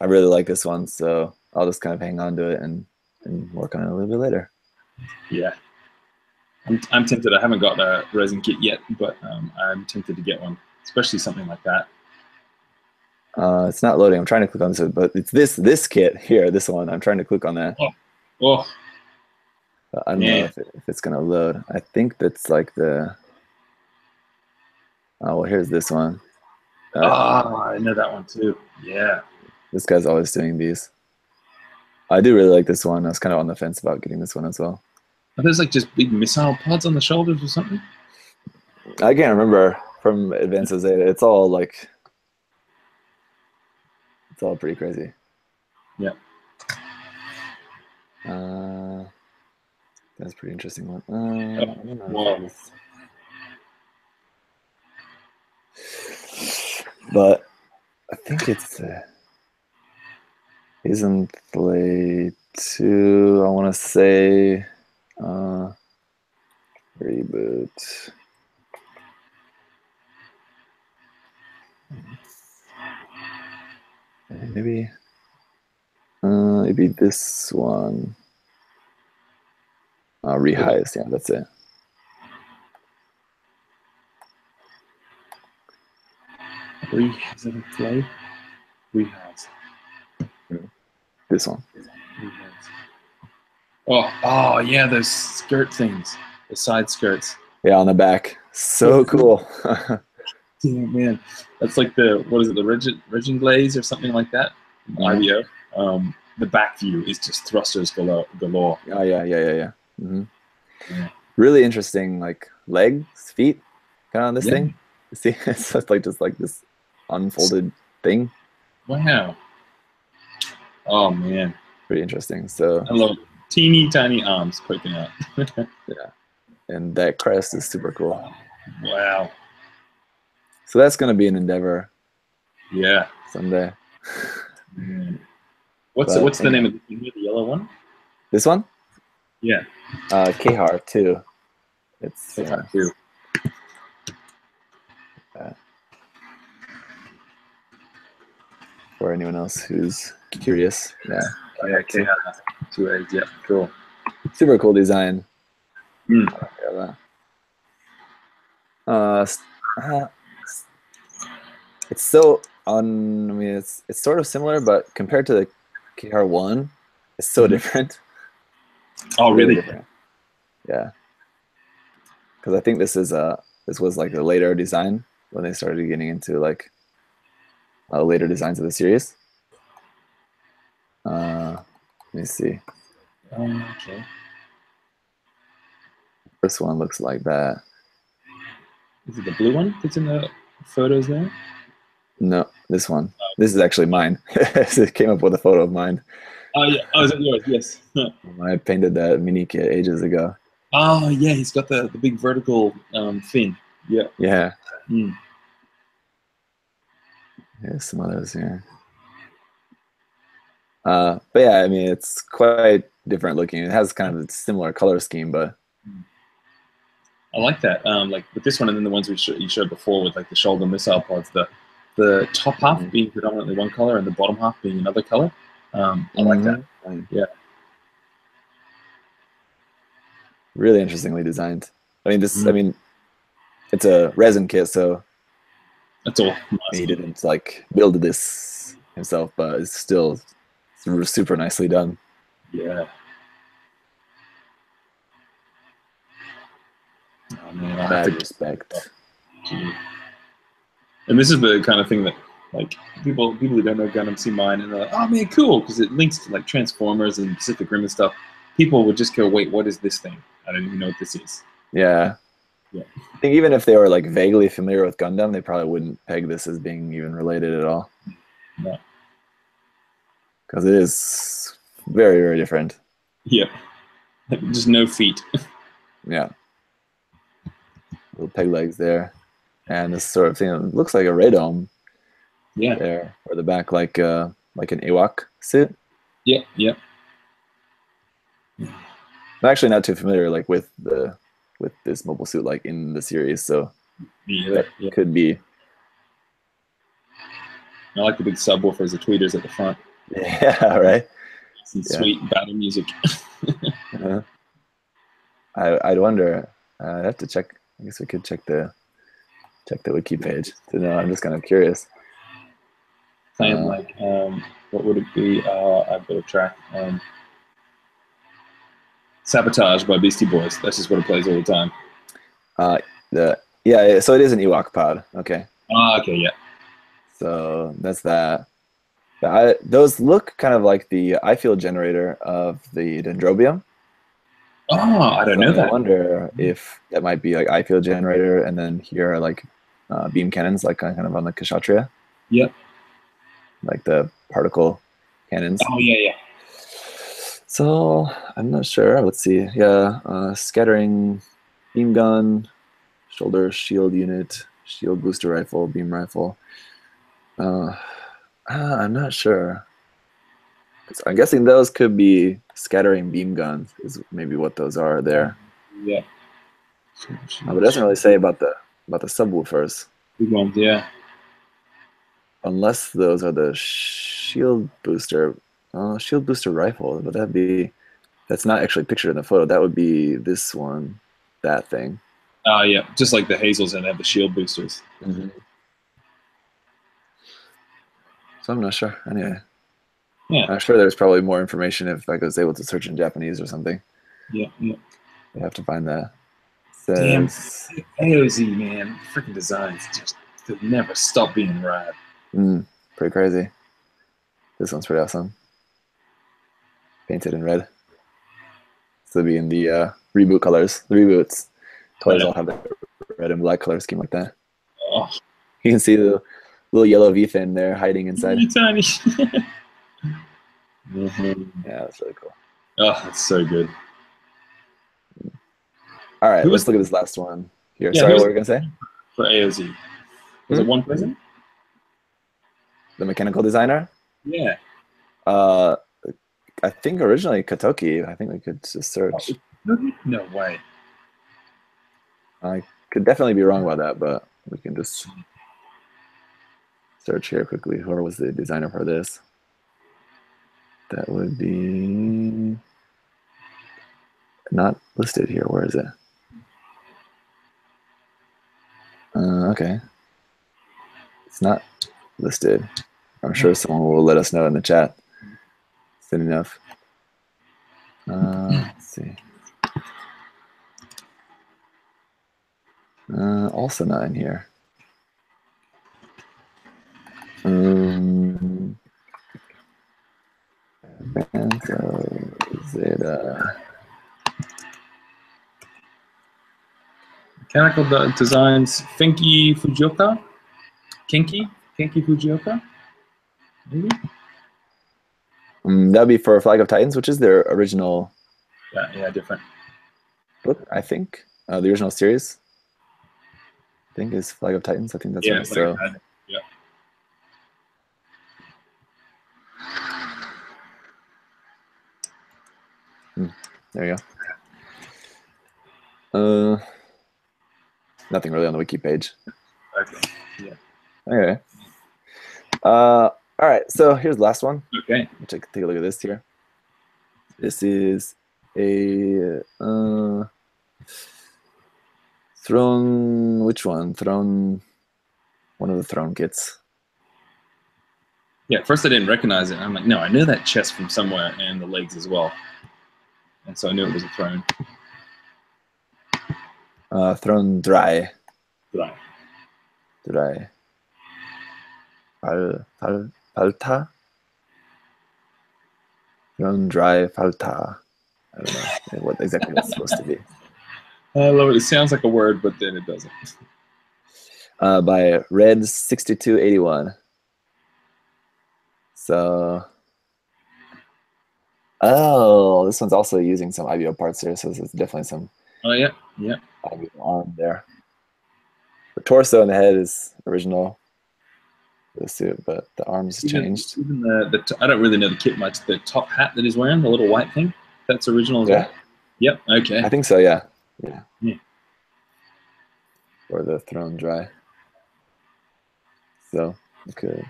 I really like this one. So I'll just kind of hang on to it and work on it a little bit later. Yeah. I'm tempted. I haven't got a resin kit yet, but I'm tempted to get one, especially something like that. It's not loading. I'm trying to click on this, but it's this kit here, this one. I'm trying to click on that. Oh. I don't know if it's going to load. I think that's like the... Oh, well, here's this one. I know that one too. Yeah. This guy's always doing these. I do really like this one. I was kind of on the fence about getting this one as well. Are those like just big missile pods on the shoulders or something? I can't remember from Advanced Zeta. It's all like... It's all pretty crazy. Yeah. That's a pretty interesting one. But I think it's isn't play 2. I want to say reboot. Maybe this one. Rehias, yeah, that's it. Is it a play? Rehias. This one. Oh yeah, those skirt things, the side skirts. Yeah, on the back. So cool. Damn, man, that's like the Resin glaze or something like that. IBO. The back view is just thrusters galore. Oh yeah. Really interesting, like legs, feet, kind of on this thing. See, it's just like this unfolded thing. Wow. Oh man. Pretty interesting. So I love teeny tiny arms poking out. Yeah, and that crest is super cool. Wow. So that's gonna be an endeavor. Yeah. Someday. What's But what's the name anyway. of the yellow one? This one? Yeah. Kehar 2. It's Take that too. for anyone else who's curious. Yeah. Yeah, okay. 2 A's. Yeah, cool. Super cool design. Mm. It's so I mean, it's sort of similar, but compared to the KR1, it's so different. Oh, really? Different. Yeah. Because I think this was like a later design when they started getting into like later designs of the series. Let me see. Okay. First one looks like that. Is it the blue one that's in the photos there? No, this one. This is actually mine. It came up with a photo of mine. Oh, yeah. Oh, is that yours? Yes. I painted that mini kit ages ago. Oh, yeah. He's got the big vertical fin. Yeah. Yeah. Mm. Here's some others here. But yeah, I mean, it's quite different looking. It has kind of a similar color scheme, but I like that. Like with this one, and then the ones you showed before with like the shoulder missile pods, the top half being predominantly one color and the bottom half being another color. I like that. Yeah. Really interestingly designed. I mean, this. I mean, it's a resin kit, so that's all. He didn't like build this himself, but it's still super nicely done. Yeah. Oh, man, Mad respect. And this is the kind of thing that like people who don't know Gundam see mine and they're like, oh man, cool, because it links to like Transformers and Pacific Rim and stuff. People would just go, wait, what is this thing? I don't even know what this is. Yeah. Yeah. I think even if they were like vaguely familiar with Gundam, they probably wouldn't peg this as being even related at all. No. Because it is very, very different. Yeah. Just no feet. Yeah. Little peg legs there. And this sort of thing, it looks like a radome. Yeah. There. Or the back like an Ewok suit. Yeah, yeah. I'm actually not too familiar like with this mobile suit like in the series, so that could be. I like the big subwoofers, the tweeters at the front. Yeah, right. Some sweet battle music. I'd wonder. I'd have to check. I guess we could check the wiki page to know. I'm just kind of curious. Playing like what would it be? I've got a track. Sabotage by Beastie Boys. That's just what it plays all the time. Yeah, so it is an Ewok pod. Okay. Okay, yeah. So that's that. Those look kind of like the I-field generator of the Dendrobium. Oh, I don't know that. I wonder if that might be like I-field generator, and then here are like beam cannons, like kind of on the Kshatriya. Yep. Like the particle cannons. Oh, yeah, yeah. So I'm not sure. Let's see. Yeah, scattering beam gun, shoulder shield unit, shield booster rifle, beam rifle. I'm not sure. I'm guessing those could be scattering beam guns. Is maybe what those are there. Yeah. But it doesn't really say about the subwoofers. Big ones, yeah. Unless those are the shield booster rifle, but that's not actually pictured in the photo. That would be this one, that thing. Yeah, just like the Hazels and they have the shield boosters. Mm-hmm. So I'm not sure. Anyway, yeah, I'm sure there's probably more information if I was able to search in Japanese or something. Yeah, yeah. You have to find that. Damn, AOZ, man, freaking designs just never stop being rad. Pretty crazy. This one's pretty awesome. Painted in red. So it'll be in the reboot colors. The reboots colors all have the red and black color scheme like that. Oh. You can see the little yellow V-fin there hiding inside. Tiny. Yeah, that's really cool. Oh, that's so good. All right, let's look at this last one here. Yeah, sorry, what were you going to say? For AOZ. Was it one person? The mechanical designer? Yeah. Uh, I think originally Katoki. I think we could just search. No way. I could definitely be wrong about that, but we can just search here quickly. Who was the designer for this? That would be not listed here. Where is it? Okay. It's not listed. I'm sure someone will let us know in the chat soon enough. Let's see. Also not in here. And so is it Mechanical designs, Kenki Fujioka? Kenki Fujioka? Maybe? That'd be for Flag of Titans, which is their original Yeah, different. book, I think. The original series, I think, is Flag of Titans. I think that's right. So, yeah. there you go. Nothing really on the wiki page. Okay. Yeah. Okay. All right. So here's the last one. Okay. Take a look at this here. This is a throne. Which one? Throne. One of the throne kits. Yeah. At first, I didn't recognize it. I'm like, no, I knew that chest from somewhere, and the legs as well. And so I knew it was a throne. Throne dry. Dry. Dry. Falta. Throne dry falta. I don't know what exactly that's supposed to be. I love it. It sounds like a word, but then it doesn't. By Red 6281. So, oh, this one's also using some IBO parts here, so there's definitely some. Oh yeah. IBO arm there. The torso and the head is original. The suit, but the arms changed. Even I don't really know the kit much. The top hat that he's wearing, the little white thing, that's original as well. Yep. Okay. I think so. Yeah. Yeah. Or the throne dry. So okay.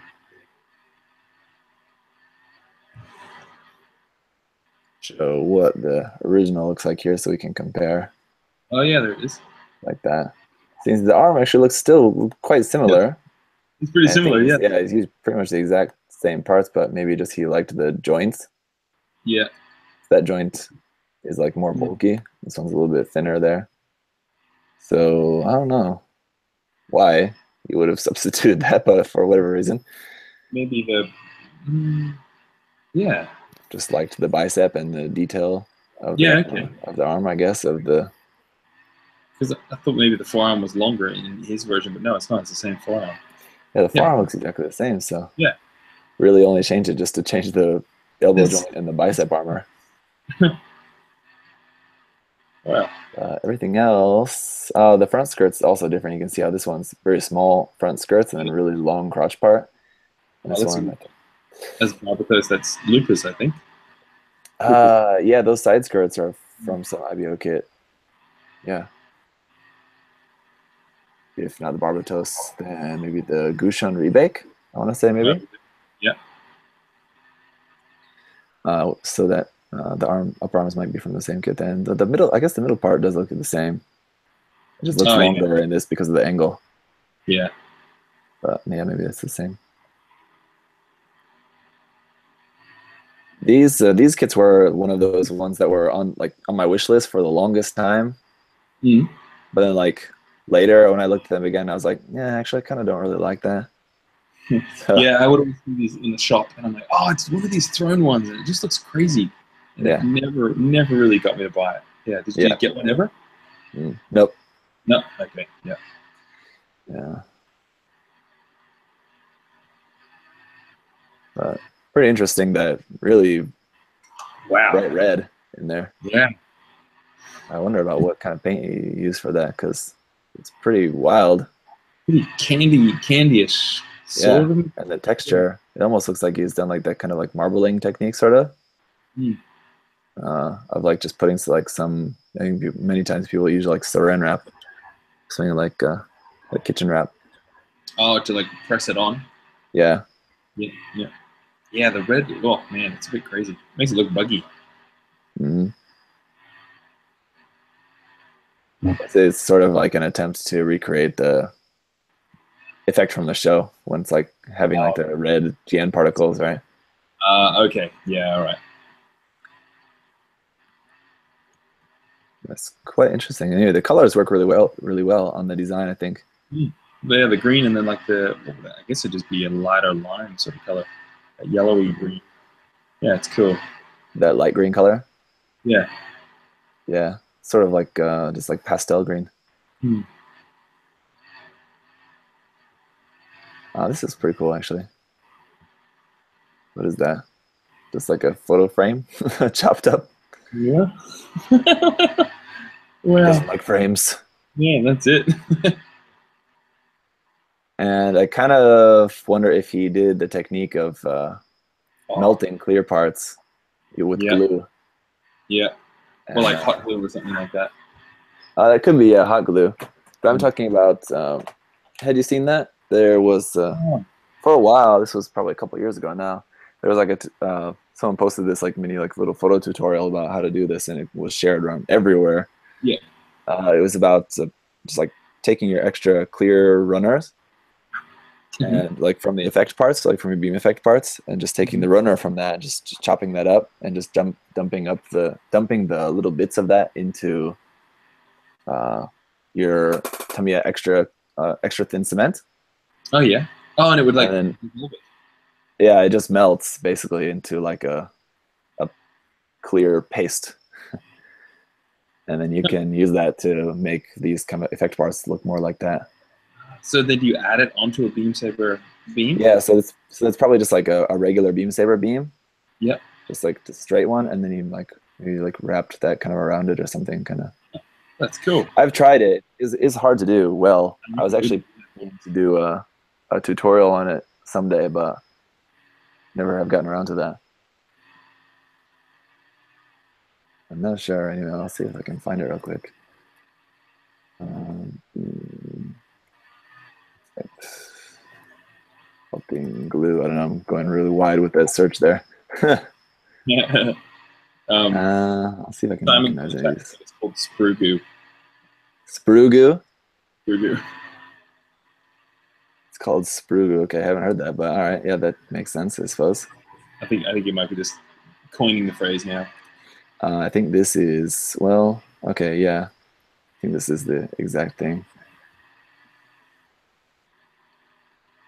Show what the original looks like here, so we can compare. Oh yeah, there it is. Like that. Seems the arm actually looks still quite similar. Yeah. It's pretty similar, yeah. Yeah, he's used pretty much the exact same parts, but maybe just he liked the joints. Yeah. That joint is like more bulky. This one's a little bit thinner there. So I don't know why you would have substituted that, but for whatever reason. Maybe yeah. Just liked the bicep and the detail of of the arm, I guess, of the. Because I thought maybe the forearm was longer in his version, but no, it's not. It's the same forearm. Yeah, the forearm looks exactly the same. So yeah, really only changed it just to change the elbow joint and the bicep armor. Wow. Everything else, the front skirt's also different. You can see how this one's very small front skirts and then really long crotch part. And this one, as Barbatos, that's Lupus, I think. Yeah, those side skirts are from some IBO kit. Yeah. If not the Barbatos, then maybe the Gushun Rebake, I want to say maybe. Yeah. So that the upper arms might be from the same kit then. The middle, I guess the middle part does look the same. It just looks longer in this because of the angle. Yeah. But yeah, maybe it's the same. These kits were one of those ones that were on my wish list for the longest time. Mm. But then later when I looked at them again, I was like, yeah, actually I kind of don't really like that. So, yeah, I would always see these in the shop and I'm like, oh, it's one of these throne ones and it just looks crazy. And it never really got me to buy it. Yeah. Did you get one ever? Nope. No. Okay. Yeah. Yeah. But pretty interesting that really bright red in there. Yeah. I wonder about what kind of paint you use for that because it's pretty wild. Pretty candyish. Yeah, and the texture. It almost looks like he's done like that kind of like marbling technique, sort of, Mm. of like just putting like some. I think many times people use like saran wrap, something like kitchen wrap. Oh, to like press it on. Yeah. Yeah, yeah, yeah. The red. Oh man, it's a bit crazy. Makes it look buggy. Mm. It's sort of like an attempt to recreate the effect from the show when it's like having like the red GN particles, right? Okay. Yeah. All right. That's quite interesting. Anyway, the colors work really well on the design, I think. Mm. Yeah, the green and then like I guess it'd just be a lighter lime sort of color, a yellowy green. Yeah, it's cool. That light green color. Yeah. Yeah, sort of like just like pastel green. Hmm. This is pretty cool, actually. What is that? Just like a photo frame chopped up. Yeah. Well, Doesn't like frames. yeah, that's it. And I kind of wonder if he did the technique of Oh, melting clear parts with yeah, glue. yeah. And, Or like hot glue or something like that. it could be hot glue. But I'm Mm. talking about, had you seen that? There was, Oh, for a while, this was probably a couple years ago now, there was like someone posted this like mini like little photo tutorial about how to do this, and it was shared around everywhere. yeah. It was about just like taking your extra clear runners Hmm. and like from the effect parts, like from your beam effect parts, and just taking the runner from that, just chopping that up, and just dumping the little bits of that into your Tamiya extra thin cement, Oh yeah. Oh, and it would like and then dissolve it. yeah, it just melts basically into like a clear paste, and then you can use that to make these kind of effect parts look more like that. So then you add it onto a beam saber beam? Yeah, so it's probably just like a regular beam saber beam, Yep. just like the straight one, and then you like maybe like wrapped that kind of around it or something kind of. That's cool. I've tried it. It's hard to do well. I was actually planning to do a tutorial on it someday, but never have gotten around to that. I'm not sure. Anyway, I'll see if I can find it real quick. Helping glue. I don't know. I'm going really wide with that search there. Yeah. I'll see if I can Simon recognize any of these. it's called sprue goo. Sprue goo. Sprue goo. It's called sprue goo. Okay, I haven't heard that, but all right. Yeah, that makes sense, I suppose. I think you might be just coining the phrase now. I think this is, well, okay, yeah. I think this is the exact thing.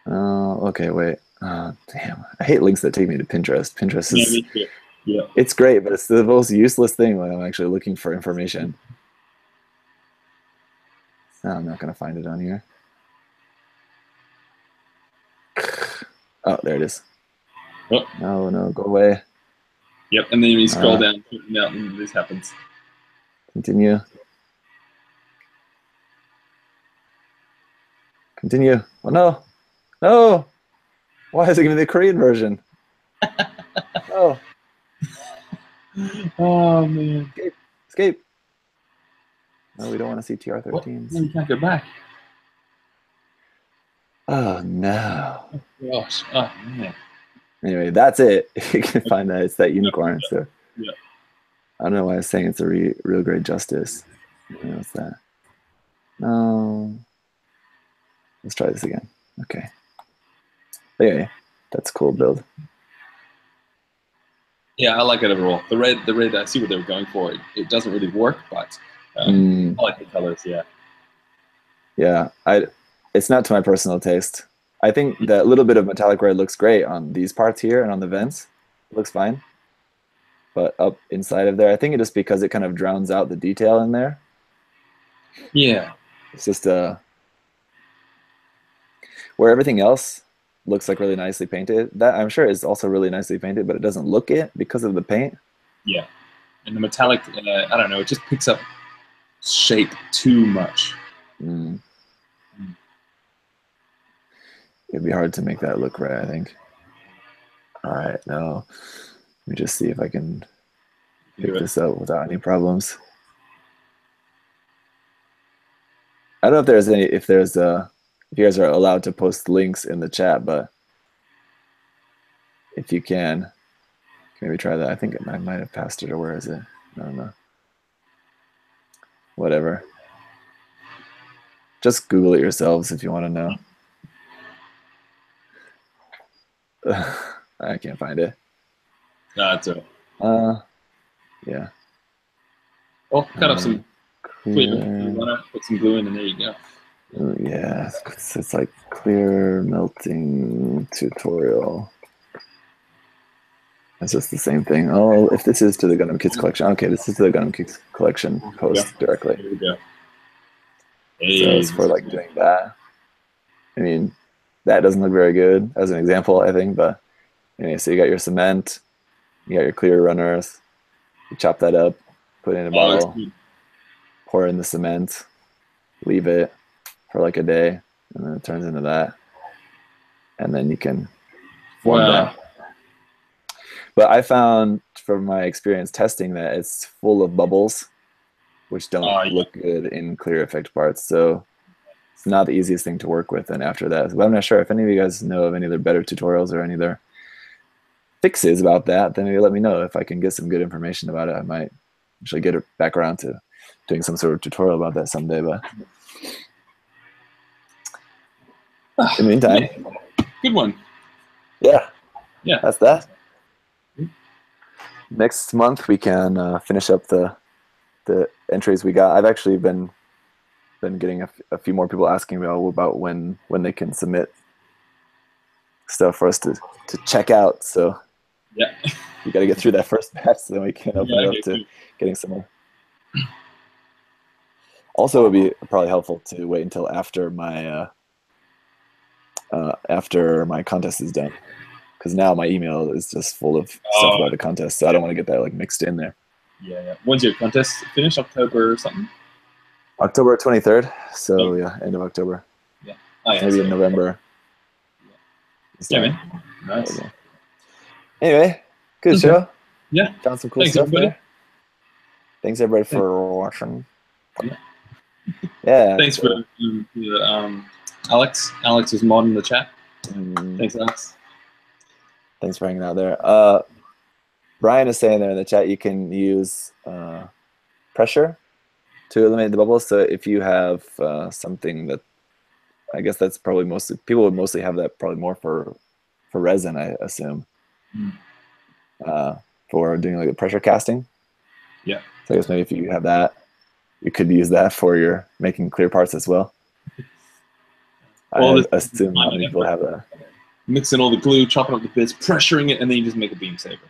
Oh, okay, wait. Damn. I hate links that take me to Pinterest. Pinterest Yeah, is, me too. Yeah. it's great, but it's the most useless thing when I'm actually looking for information. No, I'm not going to find it on here. Oh, there it is. Oh, No, go away. yep. And then you scroll down, and this happens. Continue. Continue. Oh, no. No. Why is it giving me the Korean version? Oh, Oh man. escape. No, we don't want to see What? TR13s. No, you can't go back. Oh, no. Oh, gosh. Oh man. Anyway, that's it. You can find that. It's that unicorn. So Yeah. I don't know why I was saying it's a real great justice. What's that? No. Let's try this again. Okay. Anyway, that's a cool build. Yeah, I like it overall. The red. I see what they were going for. It doesn't really work, but I like the colors. Yeah. Yeah, it's not to my personal taste. I think that little bit of metallic red looks great on these parts here and on the vents. It looks fine. But up inside of there, I think it just because it kind of drowns out the detail in there. Yeah. It's just where everything else looks like really nicely painted. That I'm sure is also really nicely painted, but it doesn't look it because of the paint. Yeah. And the metallic, I don't know, it just picks up shape too much. It'd be hard to make that look right, I think. All right, now let me just see if I can You pick do it. this up without any problems. I don't know if there's any, if you guys are allowed to post links in the chat, but if you can maybe try that. I think I might have passed it, or where is it? I don't know. Whatever. Just Google it yourselves if you want to know. I can't find it. That's it. Yeah. Oh, cut up some Clear. glue. Put some glue in, and there you go. Yeah, it's like clear melting tutorial. It's just the same thing. Oh, if this is to the Gundam Kits collection. Okay, this is to the Gundam Kits collection post directly. There we go. So it's for like doing that. I mean, that doesn't look very good as an example, I think, but anyway, so you got your cement, you got your clear runners, you chop that up, put it in a bottle, pour in the cement, leave it for like a day, and then it turns into that. And then you can form that. But I found from my experience testing that it's full of bubbles, which don't look good in clear effect parts. So it's not the easiest thing to work with. And after that, but I'm not sure if any of you guys know of any other better tutorials or any other fixes about that, then maybe let me know. If I can get some good information about it, I might actually get it back around to doing some sort of tutorial about that someday. But in the meantime, good one. Yeah, that's that. Mm-hmm. Next month we can finish up the entries we got. I've actually been getting a few more people asking about when they can submit stuff for us to check out. So we got to get through that first batch, so then we can open it up to getting some more. Also, it would be probably helpful to wait until after my contest is done, because now my email is just full of stuff about the contest, so I don't want to get that like mixed in there. Yeah. When's your contest finish? October or something? October 23rd. So end of October. Yeah. Maybe in November. Yeah, man. Nice. Anyway, good show. Yeah. Found some cool stuff there. Thanks everybody for watching. Yeah. Thanks for Alex. Alex is modding the chat. Thanks, Alex. Thanks for hanging out there. Brian is saying there in the chat you can use pressure to eliminate the bubbles. So if you have something that, I guess that's probably mostly, people would mostly have that probably more for resin, I assume. For doing like a pressure casting. Yeah. So I guess maybe if you have that, you could use that for your making clear parts as well. I assume a lot of people have that. Mixing all the glue, chopping up the bits, pressuring it, and then you just make a beam saber.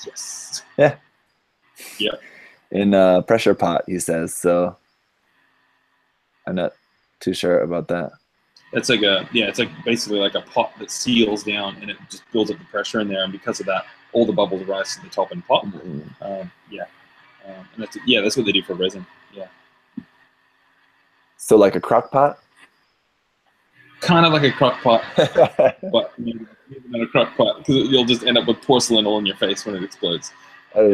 Yes. Yeah. Yeah. In pressure pot, he says. So I'm not too sure about that. It's like it's like basically like a pot that seals down, and it just builds up the pressure in there, and because of that, all the bubbles rise to the top and pop. And that's what they do for resin. Yeah. So like a crock pot? Kind of like a crock pot, but maybe not a crock pot, because you'll just end up with porcelain all in your face when it explodes. Oh,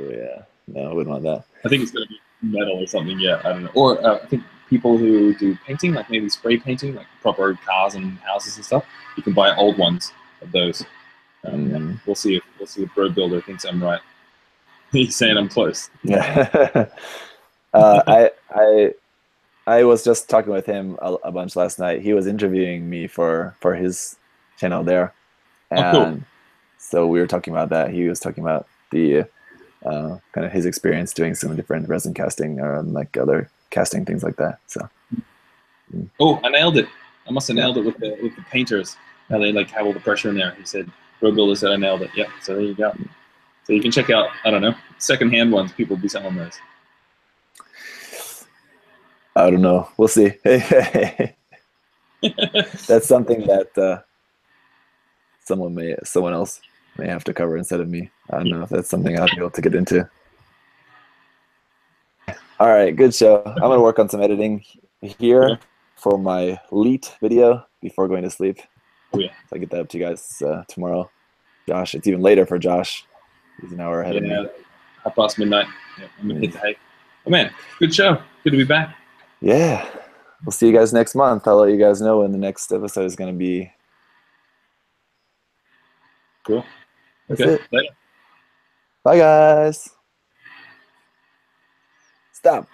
yeah. No, I wouldn't want that. I think it's going to be metal or something, I don't know. Or I think people who do painting, like maybe spray painting, like proper cars and houses and stuff, you can buy old ones of those. We'll see if Bro Builder thinks I'm right. He's saying I'm close. Yeah. I was just talking with him a bunch last night. He was interviewing me for his channel there, and so we were talking about that. He was talking about the kind of his experience doing some different resin casting or like other casting things like that. So. I nailed it! I must have nailed it with the painters. How they like have all the pressure in there. He said, Bro Builder said I nailed it. Yep. So there you go. So you can check out, I don't know, secondhand ones. People will be selling those. I don't know. We'll see. That's something that someone else may have to cover instead of me. I don't know if that's something I'll be able to get into. All right, good show. I'm gonna work on some editing here for my LEET video before going to sleep. Oh yeah. So I get that up to you guys tomorrow. Josh. It's even later for Josh. He's an hour ahead of me. Yeah, midnight. Yeah, I'm gonna hit the hay. Oh man, good show. Good to be back. Yeah. We'll see you guys next month. I'll let you guys know when the next episode is going to be. Cool. That's Okay. it. Later. Bye, guys. Stop.